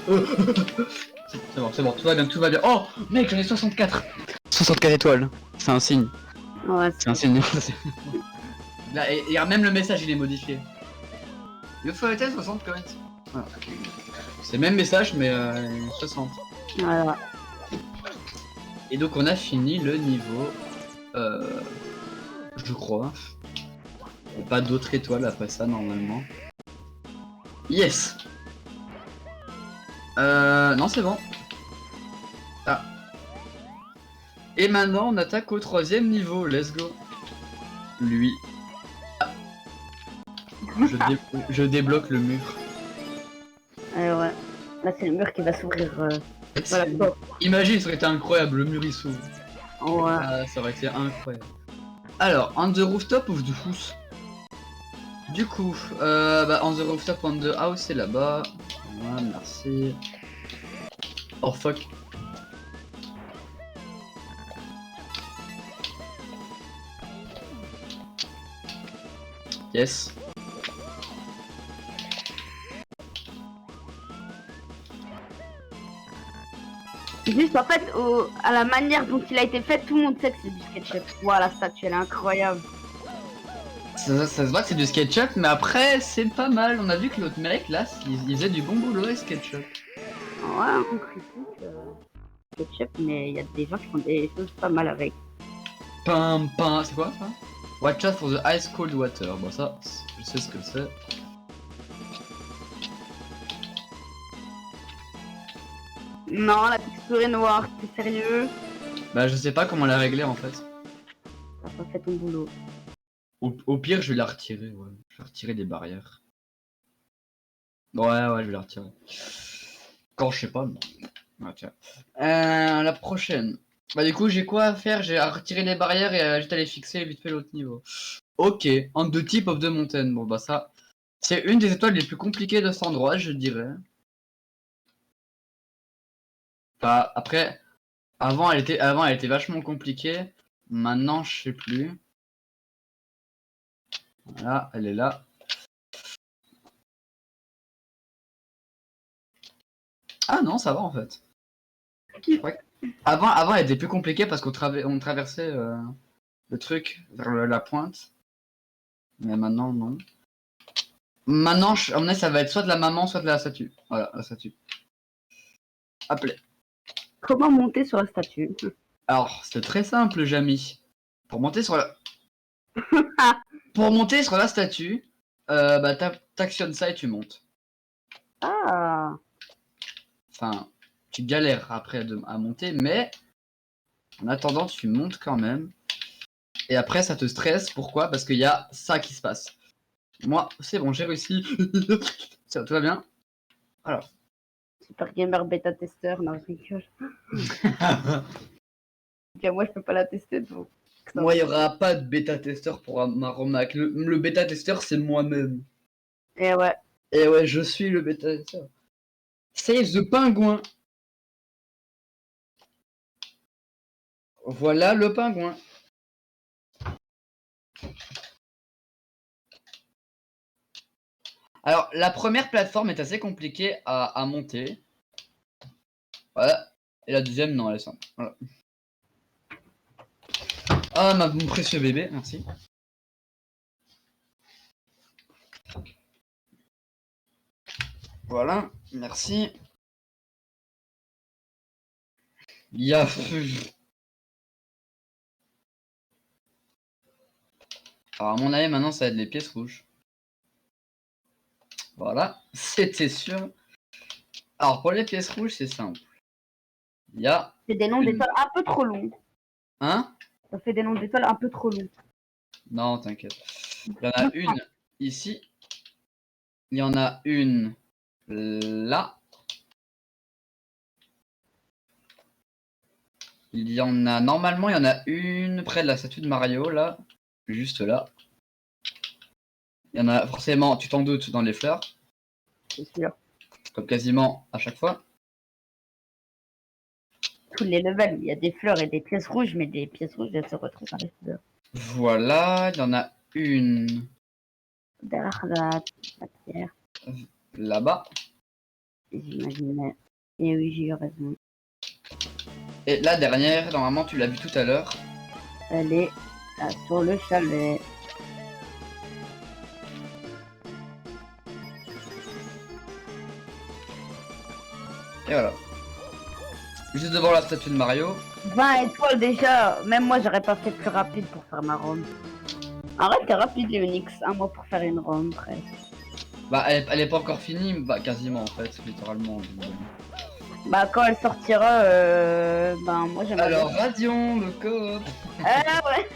c'est bon, tout va bien, tout va bien. Oh mec, j'en ai 64. 64 étoiles. C'est un signe. Ouais, C'est un signe. Là, et même le message il est modifié. Il faut être 60 comments. Voilà. C'est le même message mais 60. Voilà. Et donc on a fini le niveau. Je crois. Il n'y a pas d'autres étoiles après ça normalement. Yes. Non c'est bon. Ah. Et maintenant on attaque au 3ème niveau. Let's go. Lui. Ah. Je débloque le mur. Ouais. Là, c'est le mur qui va s'ouvrir. Voilà. Bon. Imagine, ça aurait été incroyable, le mur il s'ouvre. Ouais. Ah, ça aurait été incroyable. Alors, on the rooftop of the house. Du coup, on the rooftop on the house, c'est là-bas. Voilà, merci. Oh fuck. Yes. Juste en fait, à la manière dont il a été fait, tout le monde sait que c'est du SketchUp. Voilà, la statue, elle est incroyable. Ça se voit que c'est du SketchUp, mais après, c'est pas mal. On a vu que l'autre mec, là, il faisait du bon boulot et SketchUp. Ouais, on critique SketchUp, mais il y a des gens qui font des choses pas mal avec. Pam, c'est quoi ça? Watch out for the ice cold water. Bon, ça, je sais ce que c'est. Non, la texture est noire, t'es sérieux? Bah, je sais pas comment la régler en fait. T'as pas fait ton boulot. Au pire, je vais la retirer, ouais. Je vais retirer des barrières. Ouais, je vais la retirer. Quand je sais pas, mais... Ouais, tiens. La prochaine. Bah, du coup, j'ai quoi à faire? J'ai à retirer les barrières et juste à les fixer vite fait l'autre niveau. Ok, on the tip of the mountain. Bon, bah, ça. C'est une des étoiles les plus compliquées de cet endroit, je dirais. Enfin, après, avant elle était vachement compliquée. Maintenant, je sais plus. Voilà, elle est là. Ah non, ça va en fait. Ouais. Avant, elle était plus compliquée parce qu'on traversait le truc vers la pointe. Mais maintenant, non. Maintenant, à mon avis, ça va être soit de la maman, soit de la statue. Voilà, la statue. Appelez. Comment monter sur la statue? Alors, c'est très simple, Jamy. Pour monter sur la... Pour monter sur la statue, bah, t'actionnes ça et tu montes. Ah, Enfin, tu galères après à monter, mais en attendant, tu montes quand même. Et après, ça te stresse. Pourquoi? Parce qu'il y a ça qui se passe. Moi, c'est bon, j'ai réussi. Ça, tout va bien? Alors. Super Gamer Beta Tester, non, je rigole. Ok, moi, je peux pas la tester, donc. Moi, il n'y aura pas de bêta-testeur pour ma Romac. Le bêta-testeur, c'est moi-même. Et ouais. Et ouais, je suis le bêta-testeur. Save the pingouin. Voilà le pingouin. Alors, la première plateforme est assez compliquée à monter. Voilà. Et la deuxième, non, elle est simple. Voilà. Ah, mon précieux bébé, merci. Voilà, merci. Alors, à mon avis, maintenant, ça va être les pièces rouges. Voilà, c'était sûr. Alors, pour les pièces rouges, c'est simple. Il y a... C'est des noms d'étoiles un peu trop longs. Hein? Ça fait des noms d'étoiles un peu trop longs. Non, t'inquiète. Il y en a une ici. Il y en a une là. Il y en a... Normalement, il y en a une près de la statue de Mario, là. Juste là. Il y en a forcément, tu t'en doutes, dans les fleurs. C'est sûr. Comme quasiment à chaque fois. Tous les levels, il y a des fleurs et des pièces rouges, mais des pièces rouges, elles se retrouvent dans les fleurs. Voilà, il y en a une derrière la pierre, Là-bas. j'imaginais. Et oui, j'ai eu raison. Et la dernière, normalement, tu l'as vu tout à l'heure. Elle est là, sur le chalet. Et voilà. Juste devant la statue de Mario. 20 étoiles déjà. Même moi, j'aurais pas fait plus rapide pour faire ma ROM. Arrête, t'es rapide, Léonix. Un mois pour faire une ROM, presque. Bah, elle est pas encore finie, bah, quasiment en fait, littéralement. Bah, quand elle sortira, ben, moi, j'aimerais Alors, bien. Radion, le coop. Ah ouais.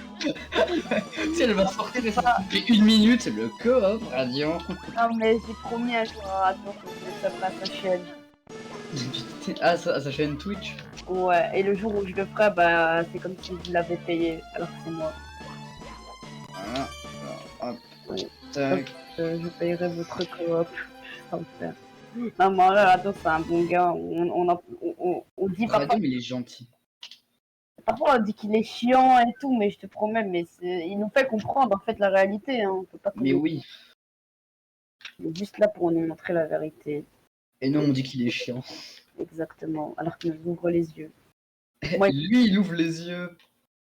Si elle va sortir et ça fait 1 minute, le coop, Radion. Non, mais j'ai promis un jour à Radion que je mettrai ça à sa chaîne. Ah, à sa chaîne Twitch. Ouais, et le jour où je le ferai, bah, c'est comme si je l'avais payé, alors que c'est moi. Voilà. Alors, hop. Oui. Tac. Je payerai votre coop. Ça me fait. Non, moi, là, Radion, c'est un bon gars. On dit parfois, Radion, il est gentil. parfois, on dit qu'il est chiant et tout, mais je te promets, mais il nous fait comprendre, en fait, la réalité. Hein. On peut pas Mais oui. Il est juste là pour nous montrer la vérité. Et nous, on dit qu'il est chiant. Exactement. Alors qu'il nous ouvre les yeux. Moi, Lui, il ouvre les yeux.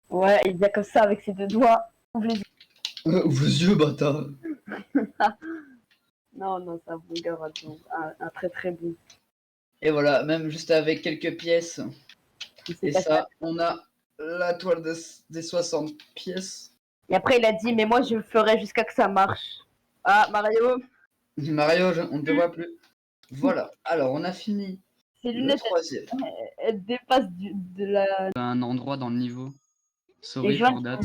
ouais, il vient comme ça avec ses deux doigts. Ouvre les yeux. Ouvre les yeux, bâtard. Non, non, c'est un bon gars, Radion. Un très très bon. Et voilà, même juste avec quelques pièces. Il s'est Et passé. ça, on a la toile des 60 pièces. Et après, il a dit, mais moi, je le ferai jusqu'à que ça marche. Ah, Mario, Mario, on ne te voit plus. Voilà, alors on a fini ses le lunettes, troisième. elles dépassent de la... Un endroit dans le niveau. Et Sorry je vois for that.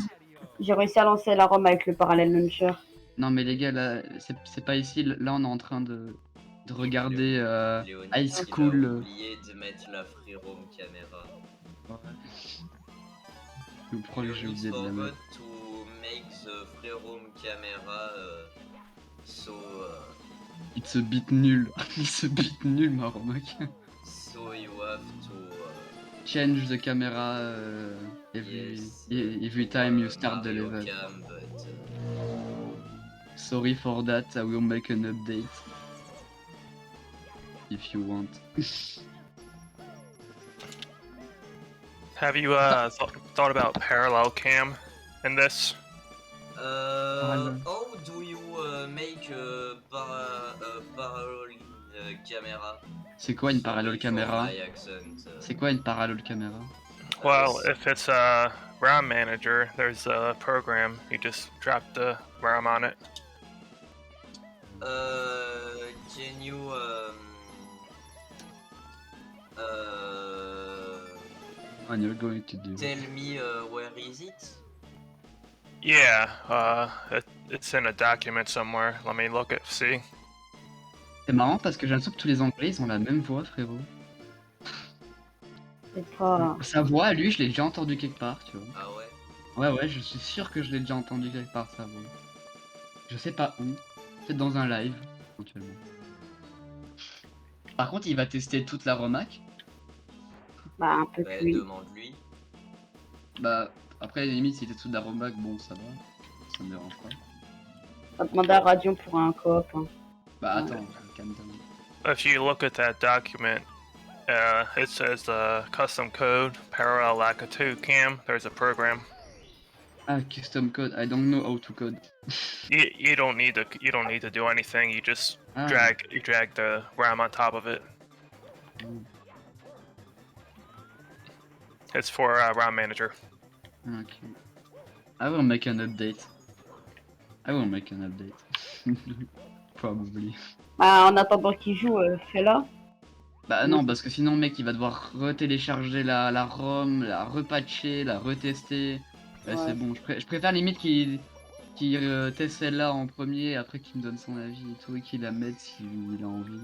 j'ai réussi à lancer la ROM avec le parallèle launcher. Non mais les gars, là, c'est pas ici. Là, on est en train de regarder Léonis, High il a School. oublié de mettre la free roam caméra. Le problème, j'ai Léonis oublié de la forgot mettre. to make the free roam camera so It's a bit nul. It's a bit nul, ma remarque. so you have to Change the camera yes, every time you start the Mario level. Cam, but Sorry for that, I will make an update. If you want. Have you thought about parallel cam in this? how do you make a parallel camera? C'est quoi une parallel Sorry for caméra? my accent, C'est quoi une parallel caméra? Well, s- if it's a RAM manager, there's a program. You just drop the RAM on it. can you What you're going to do? tell me where is it? Yeah, it's in a document somewhere. Let me look at see. C'est marrant parce que j'ai l'impression que tous les anglais ils ont la même voix, frérot. C'est pas... Sa voix, lui, je l'ai déjà entendu quelque part, tu vois. Ah ouais? Ouais, je suis sûr que je l'ai déjà entendu quelque part, sa voix. Je sais pas où. Peut-être dans un live, éventuellement. Par contre, il va tester toute la remac. Bah, un peu Bah, plus. demande-lui. Bah, après, limite, s'il était toute la remac, bon, ça va. Ça me dérange pas. On va demander à Radion pour un coop. Hein. Bah, attends, calme down. If you look at that document, it says custom code parallel LACA 2 cam. There's a program. Ah, custom code, I don't know how to code. You don't need to do anything. You just Ah, drag the RAM on top of it. It's for RAM manager. okay. I will make an update. Probably. Bah, en attendant qu'il joue, fais-la. Bah non, parce que sinon le mec il va devoir retélécharger la ROM, la repatcher, la retester. Ouais, Ouais. c'est bon, je préfère limite qu'il teste celle-là en premier, après qu'il me donne son avis et tout, et qu'il la mette s'il a envie.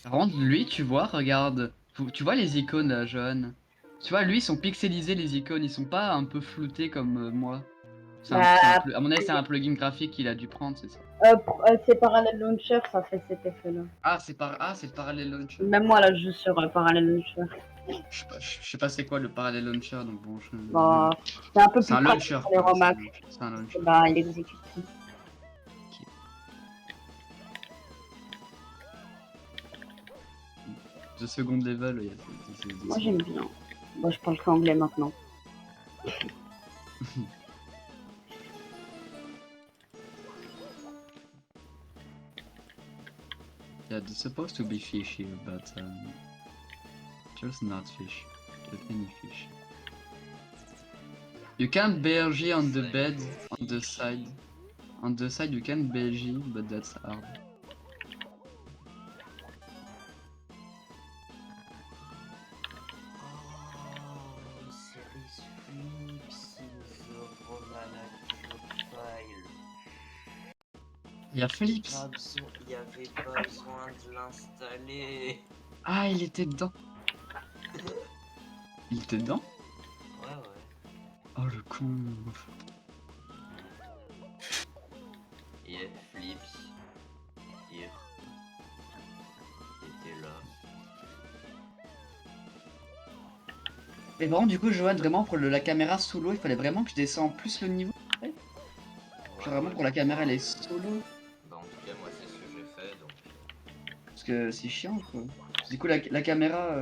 Par contre, lui, tu vois, regarde, tu vois les icônes là, Johan. Tu vois, lui, ils sont pixelisés les icônes, ils sont pas un peu floutés comme moi. À mon avis, c'est un plugin graphique qu'il a dû prendre, c'est ça. C'est Parallel Launcher, ça fait cet effet-là. C'est le Parallel Launcher. Même moi, là, je joue sur Parallel Launcher. Je sais pas c'est quoi le Parallel Launcher, donc bon, Bah, c'est un peu c'est plus un pratique launcher. pour les quoi, Romax. C'est un launcher. Bah, il exécute tout. The second level, il y a Moi, j'aime bien. Moi, je parle qu'anglais maintenant. Yeah, it's supposed to be fish here, but just not fish. Just any fish. You can't BRG on the bed, on the side. On the side you can BRG, but that's hard. Il y a Philips. Il y avait pas besoin de l'installer. Ah, il était dedans. Il était dedans? Ouais. Oh le con. Et Flips. Hier. Il était là. Et vraiment, du coup, Johan, vraiment pour la caméra sous l'eau, il fallait vraiment que je descende plus le niveau. Ouais, Vraiment pour la caméra, elle est solo. Bah, en tout cas, moi, c'est ce que j'ai fait donc. Parce que c'est chiant quoi. Du coup, la caméra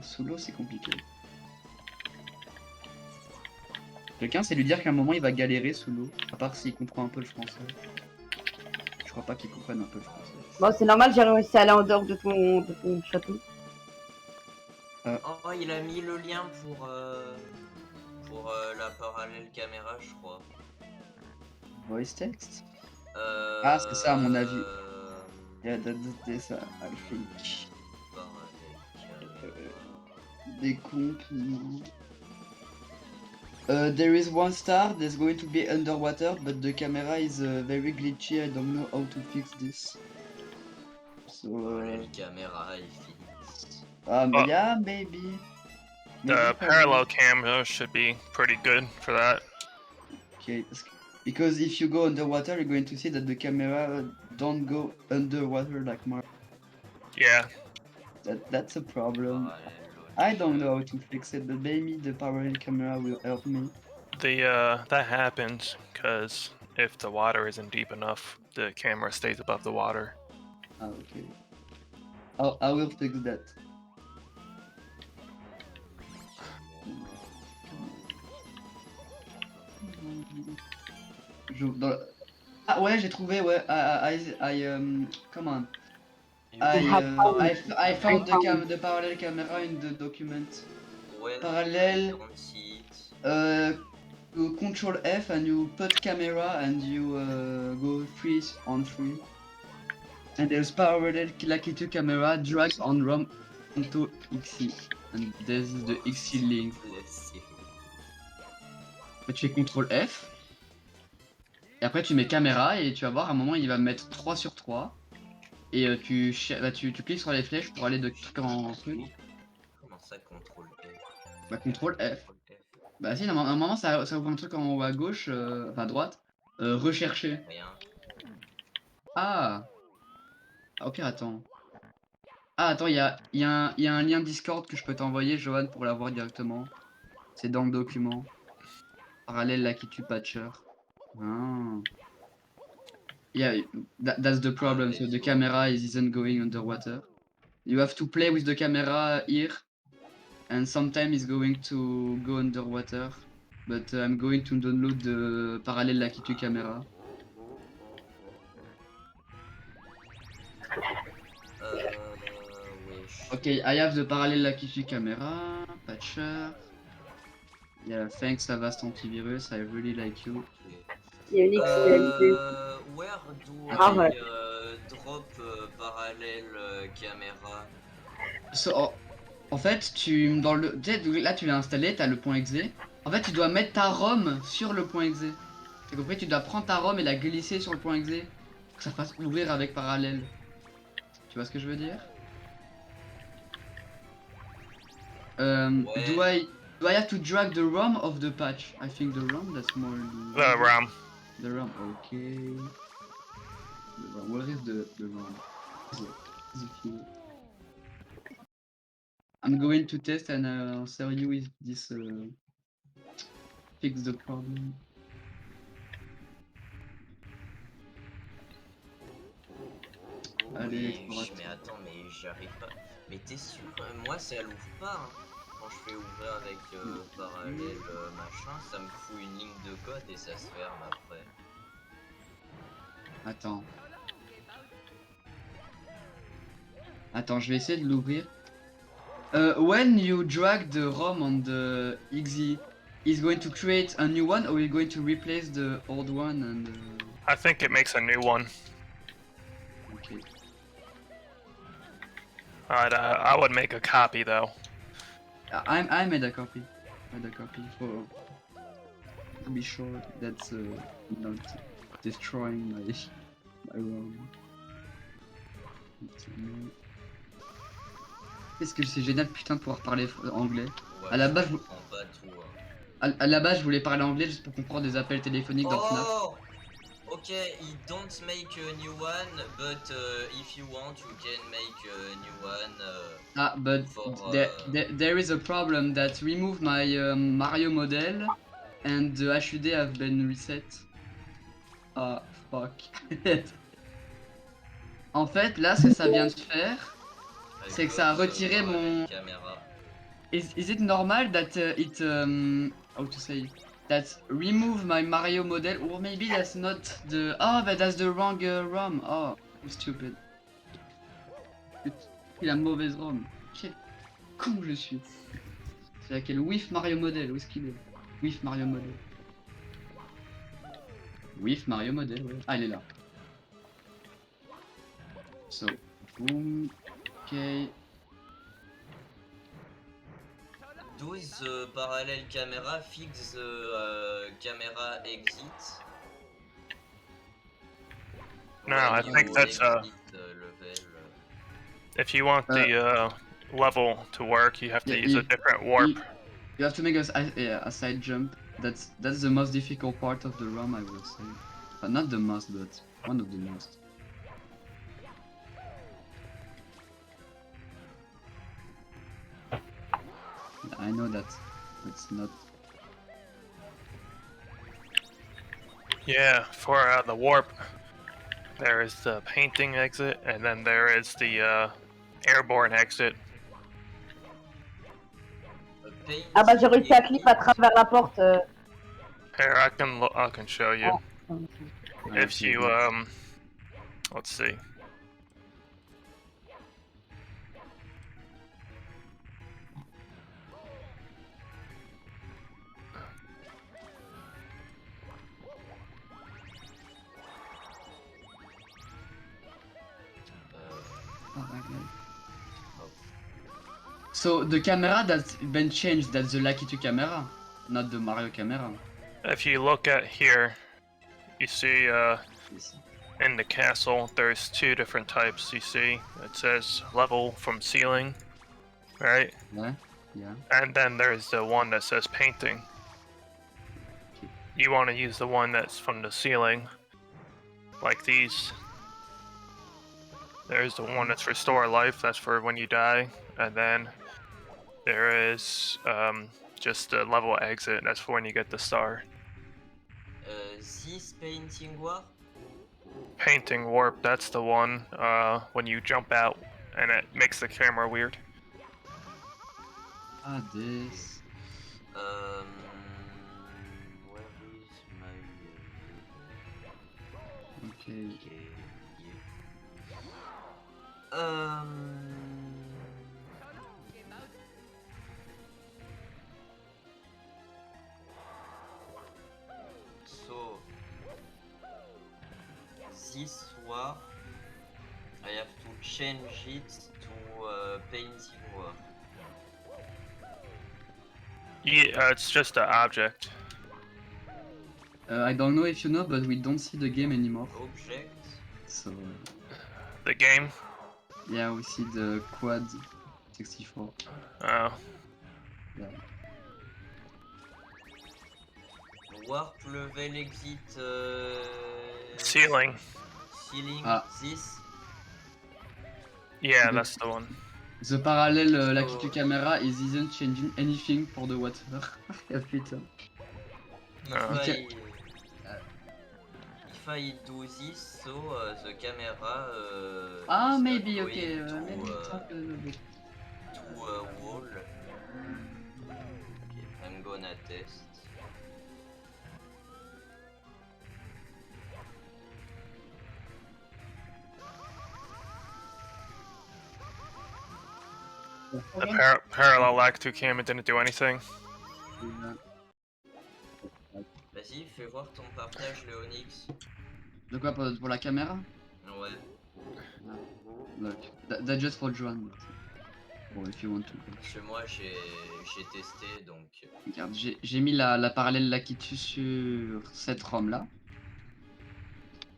sous l'eau, c'est compliqué. Quelqu'un sait lui dire qu'à un moment il va galérer sous l'eau, à part s'il comprend un peu le français. Je crois pas qu'il comprenne un peu le français. Bon, c'est normal, j'ai réussi à aller en dehors de ton château. Oh, il a mis le lien pour la parallèle caméra, je crois. Voice text? Ah, c'est ça, à mon avis. Yeah, that's ça, I think. Parallèle caméra. Des comptes, non. There is one star that's going to be underwater, but the camera is very glitchy. I don't know how to fix this. So, Parallèle caméra, il fixe. but yeah, maybe. The parallel camera should be pretty good for that. Okay, because if you go underwater, you're going to see that the camera don't go underwater like Mario. Yeah. That's a problem. Parallèle I don't know how to fix it, but maybe the parallel camera will help me. That happens because if the water isn't deep enough, the camera stays above the water. Ah, okay. I will fix that. Ah ouais, j'ai trouvé, ouais. Come on. I found the parallel camera in the document. Ouais, Parallel, 36. you control F and you put camera and you go 3 on 3. And there's parallel Lakitu camera drag on ROM onto XE. And this is the XE link. Tu fais CTRL F. Et après tu mets caméra et tu vas voir à un moment il va mettre 3 sur 3. Et tu cliques sur les flèches pour aller de truc en truc. Comment ça, CTRL F? Bah CTRL F. Bah si, à un moment ça ouvre un truc en haut à gauche, enfin à droite. Rechercher. Rien. Ah. Au pire attends. Ah attends, il y a un lien Discord que je peux t'envoyer Johan pour l'avoir directement. C'est dans le document. Parallèle Lakitu Patcher. Ah. Yeah, that's the problem. So the camera isn't going underwater. You have to play with the camera here, and sometimes it's going to go underwater. But I'm going to download the parallel Lakitu camera. Wesh. Okay, I have the parallel Lakitu camera. Patcher. Yeah, thanks Avast Antivirus. I really like you. Il y a une XLD. Where do Ah, I ouais. drop parallèle caméra? So, en fait, là tu l'as installé, t'as le point .exe. En fait, tu dois mettre ta ROM sur le point .exe. T'as compris? Tu dois prendre ta ROM et la glisser sur le point .exe pour que ça fasse ouvrir avec parallèle. Tu vois ce que je veux dire? Ouais. Do I have to drag the ROM of the patch? I think the ROM, that's more... The RAM. The ROM, okay. The ROM. Where is the ROM? The fuel. I'm going to test and I'll tell you if this fix the problem. Allez, Oui, explorateur. mais attends, mais j'arrive pas. Mais t'es sûr? Moi, ça l'ouvre pas. Hein. Quand je fais ouvrir avec parallèle machin, ça me fout une ligne de code et ça se ferme après. Attends. Attends, je vais essayer de l'ouvrir. When you drag the ROM on the XE, is going to create a new one or you're going to replace the old one and... I think it makes a new one. Okay. I would make a copy though. I made a copy. For to be sure that's not destroying my ROM. Qu'est-ce que c'est génial putain de pouvoir parler anglais. Ouais, À la base, je comprends pas tout. Hein. À la base je voulais parler anglais juste pour comprendre des appels téléphoniques dans FNAF. Oh! Ok, he don't make a new one, but if you want, you can make a new one. But for, there is a problem that remove my Mario model and the HUD have been reset. Ah, fuck. En fait, là, ce que ça vient de faire, c'est que ça a retiré mon... Is it normal that it... how to say... That remove my Mario model, or maybe that's not the... Oh, but that's the wrong ROM. Oh, I'm stupid. J'ai pris la mauvaise ROM. Quel con je suis. C'est laquelle? With Mario model, où est-ce qu'il est? With Mario model. With Mario model, ouais. Ah, il est là. So, boom. Okay. Does parallel camera fix camera exit? No, I think that's level. if you want the level to work, you have to use a different warp. You have to make a side jump. That's the most difficult part of the ROM, I would say. But not the most, but one of the most. I know that it's not. Yeah, for the warp, there is the painting exit, and then there is the airborne exit. Ah bah j'ai réussi à clip à travers la porte. Here, I can show you. Oh. If you let's see. So the camera that's been changed, that's the Lucky 2 camera, not the Mario camera. If you look at here, you see in the castle there's two different types. You see it says level from ceiling, right? Yeah, yeah. And then there's the one that says painting. You want to use the one that's from the ceiling, like these. There's the one that's restore life, that's for when you die, and then there is just the level exit, that's for when you get the star. This painting warp? Painting warp, that's the one when you jump out and it makes the camera weird. Ah, this. Where is my... Okay. So this war, I have to change it to painting war. Yeah, it's just an object. I don't know if you know, but we don't see the game anymore. Object? So The game? yeah, we see the quad 64. Oh. Yeah. Warp level exit Ceiling. ceiling Ah. 6. Yeah, The- that's the one. The parallel la Oh. Kitu camera is isn't changing anything for the water. Ah, putain. If Ah. Ok. I do this, so the camera Ah, is maybe, not okay. going Maybe it's to, not gonna be. to a wall. Okay, I'm gonna test. The parallel act 2 cam, it didn't do anything. Vas-y, fais voir ton partage, Léonix. De quoi pour la caméra? Ouais. Look, that's just for Johan. Bon, if you want to. Parce que moi j'ai testé donc. Regarde, j'ai mis la parallèle là qui tue sur cette ROM là.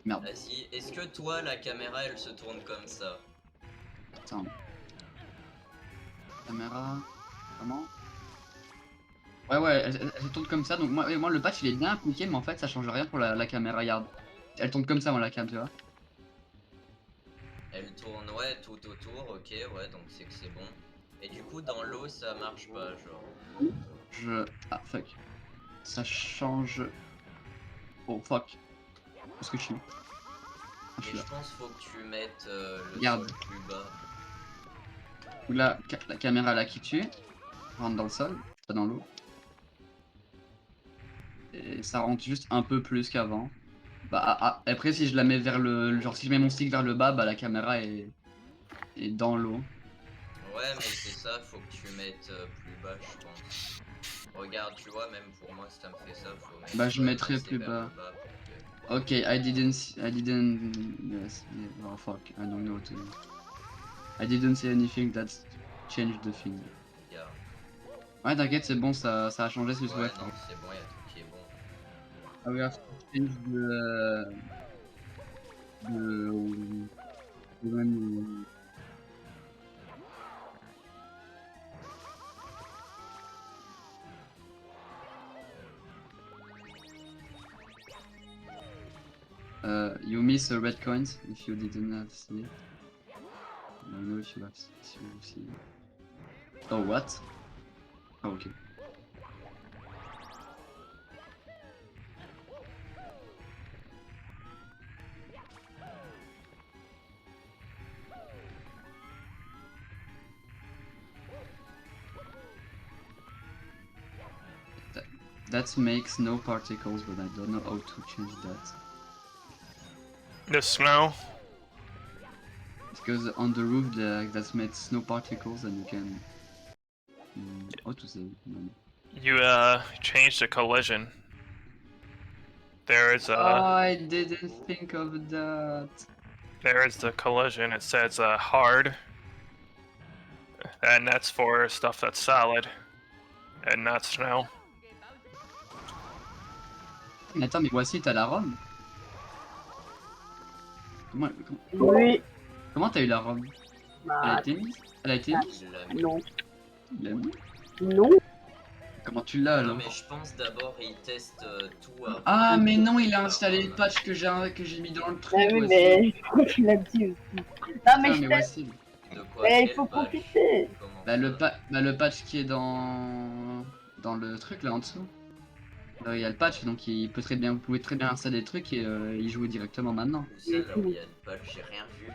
Merde, Vas-y, est-ce que toi la caméra elle se tourne comme ça? attends. Caméra. Comment? Ouais, elle se tourne comme ça. Donc moi le patch il est bien appliqué, mais en fait ça change rien pour la caméra. Regarde. Elle tourne comme ça, moi la cam, tu vois. Elle tourne ouais tout autour, ok ouais donc c'est que c'est bon. Et du coup dans l'eau ça marche pas genre. Ah fuck. Ça change. Oh fuck. Où est-ce que je suis? Ah, je Mais suis là. je pense faut que tu mettes le Regarde. sol plus bas. Donc là, la caméra là qui tue, rentre dans le sol, pas dans l'eau. Et ça rentre juste un peu plus qu'avant. Bah après si je la mets vers genre si je mets mon stick vers le bas, bah la caméra est dans l'eau. Ouais mais c'est ça, faut que tu mettes plus bas je pense. Regarde tu vois même pour moi ça me fait ça, faut mettre Bah je mettrai passer plus vers bas. le bas pour que- Ok, I didn't yes, yeah, oh fuck, I don't know what to do. I didn't say anything that changed the thing. Regarde. Ouais t'inquiète c'est bon, ça a changé ce que je Ouais voulais non faire. c'est bon, y'a tout qui est bon. Ah we have to change the you miss red coins if you didn't have see it. I don't know if you have seen it. Oh what? Oh okay. That makes no particles, but I don't know how to change that. The snow. Because on the roof that makes no particles and you can... how to say? No. You changed the collision. There is I didn't think of that. there is the collision. It says hard, and that's for stuff that's solid, and not snow. Mais attends, mais voici, t'as la ROM. Oui. Comment t'as eu la ROM? Elle a Bah, été mise? Elle a été mise? Il l'a mis. non. Il l'a mis. Non. Comment tu l'as Non alors? mais je pense d'abord il teste tout avant. Ah mais non, il a Ah, installé le ouais. patch que j'ai mis dans le truc. Ah oui, voici. mais tu l'as dit aussi. Non, mais Putain, je mais t'aide. voici. De quoi? Mais il Quel faut patch? profiter. Comment Bah, ça le patch qui est dans le truc là en dessous. Là, il y a le patch, donc vous pouvez très bien installer le truc et y jouer directement maintenant. Où ça là où il y a le patch? J'ai rien vu.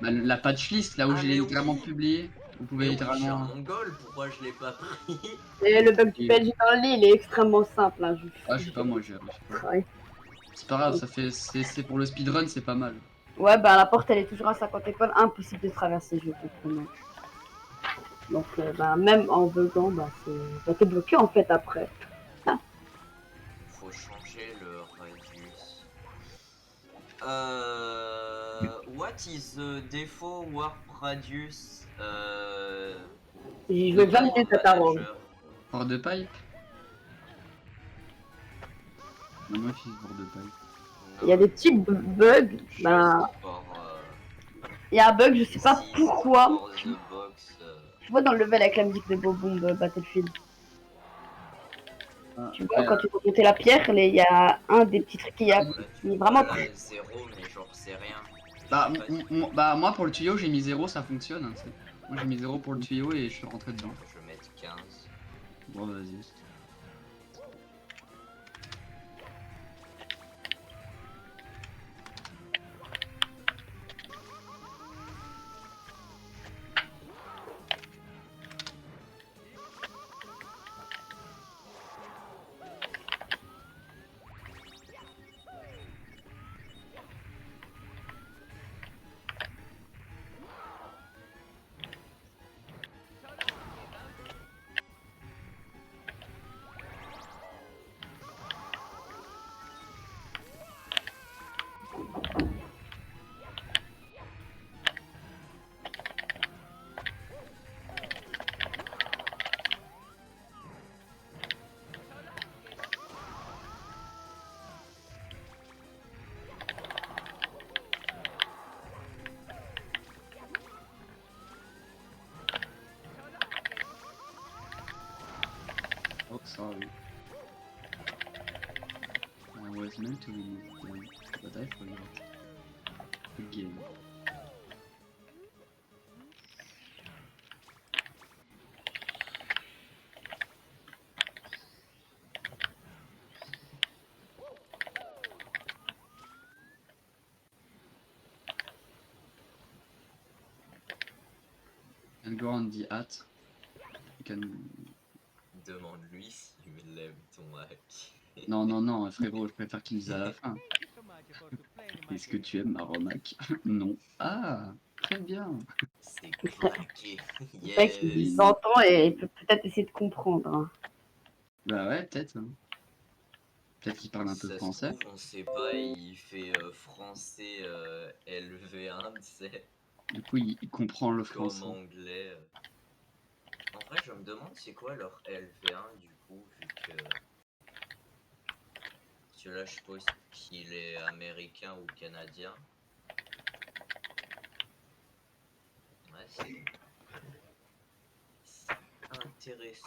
Bah, la patch list, là où Ah, je mais l'ai oui. littéralement publié, vous pouvez Mais oui, je suis un littéralement... mongol, pourquoi je l'ai pas pris? Et le bug du PNJ dans le lit, il est extrêmement simple. Hein. Ah, je sais pas, moi j'y arrive pas. Ouais. C'est pas grave, c'est pour le speedrun, c'est pas mal. Ouais, bah la porte elle est toujours à 50 épaules, impossible de traverser, je comprends. Donc, bah, même en buguant, bah, t'es bloqué en fait après. Faut changer le radius. What is the default warp radius? J'y jouais 20 minutes à ta robe. manager? Hors de pipe? Non, moi je suis hors de pipe. Il y a des petits bugs, bah, il y a un bug, je sais pas pourquoi. Tu vois dans le level avec la musique de Bob Boom Battlefield. Tu vois, quand tu dois monter la pierre, il y a un des petits trucs qu'il y a. Bon, là, tu Mais vois, vraiment là, très. 0, mais genre, c'est rien. Bah, Pas si- moi pour le tuyau, j'ai mis 0, ça fonctionne. Hein, moi j'ai mis 0 pour le tuyau et je suis rentré dedans. Je vais mettre 15. Bon, vas-y. Oh, sorry. I was meant to remove one, but I forgot. Again. And go on the hat. You can... Demande-lui s'il lève ton hack. Non, non, non, frérot, je préfère qu'il me dise à la fin. Est-ce que tu aimes ma remarque? Non. Ah, très bien. C'est craqué. C'est vrai qu'il Yes. s'entend et il peut peut-être essayer de comprendre. Hein. Bah ouais, peut-être. Hein. Peut-être qu'il parle un peu Ça se français. trouve, on sait pas, il fait français LV1, tu sais, Du coup, il comprend le comme français. anglais. En vrai, je me demande c'est quoi leur LV1 du coup, vu que. Parce que là, je suppose qu'il est américain ou canadien. Ouais, c'est intéressant.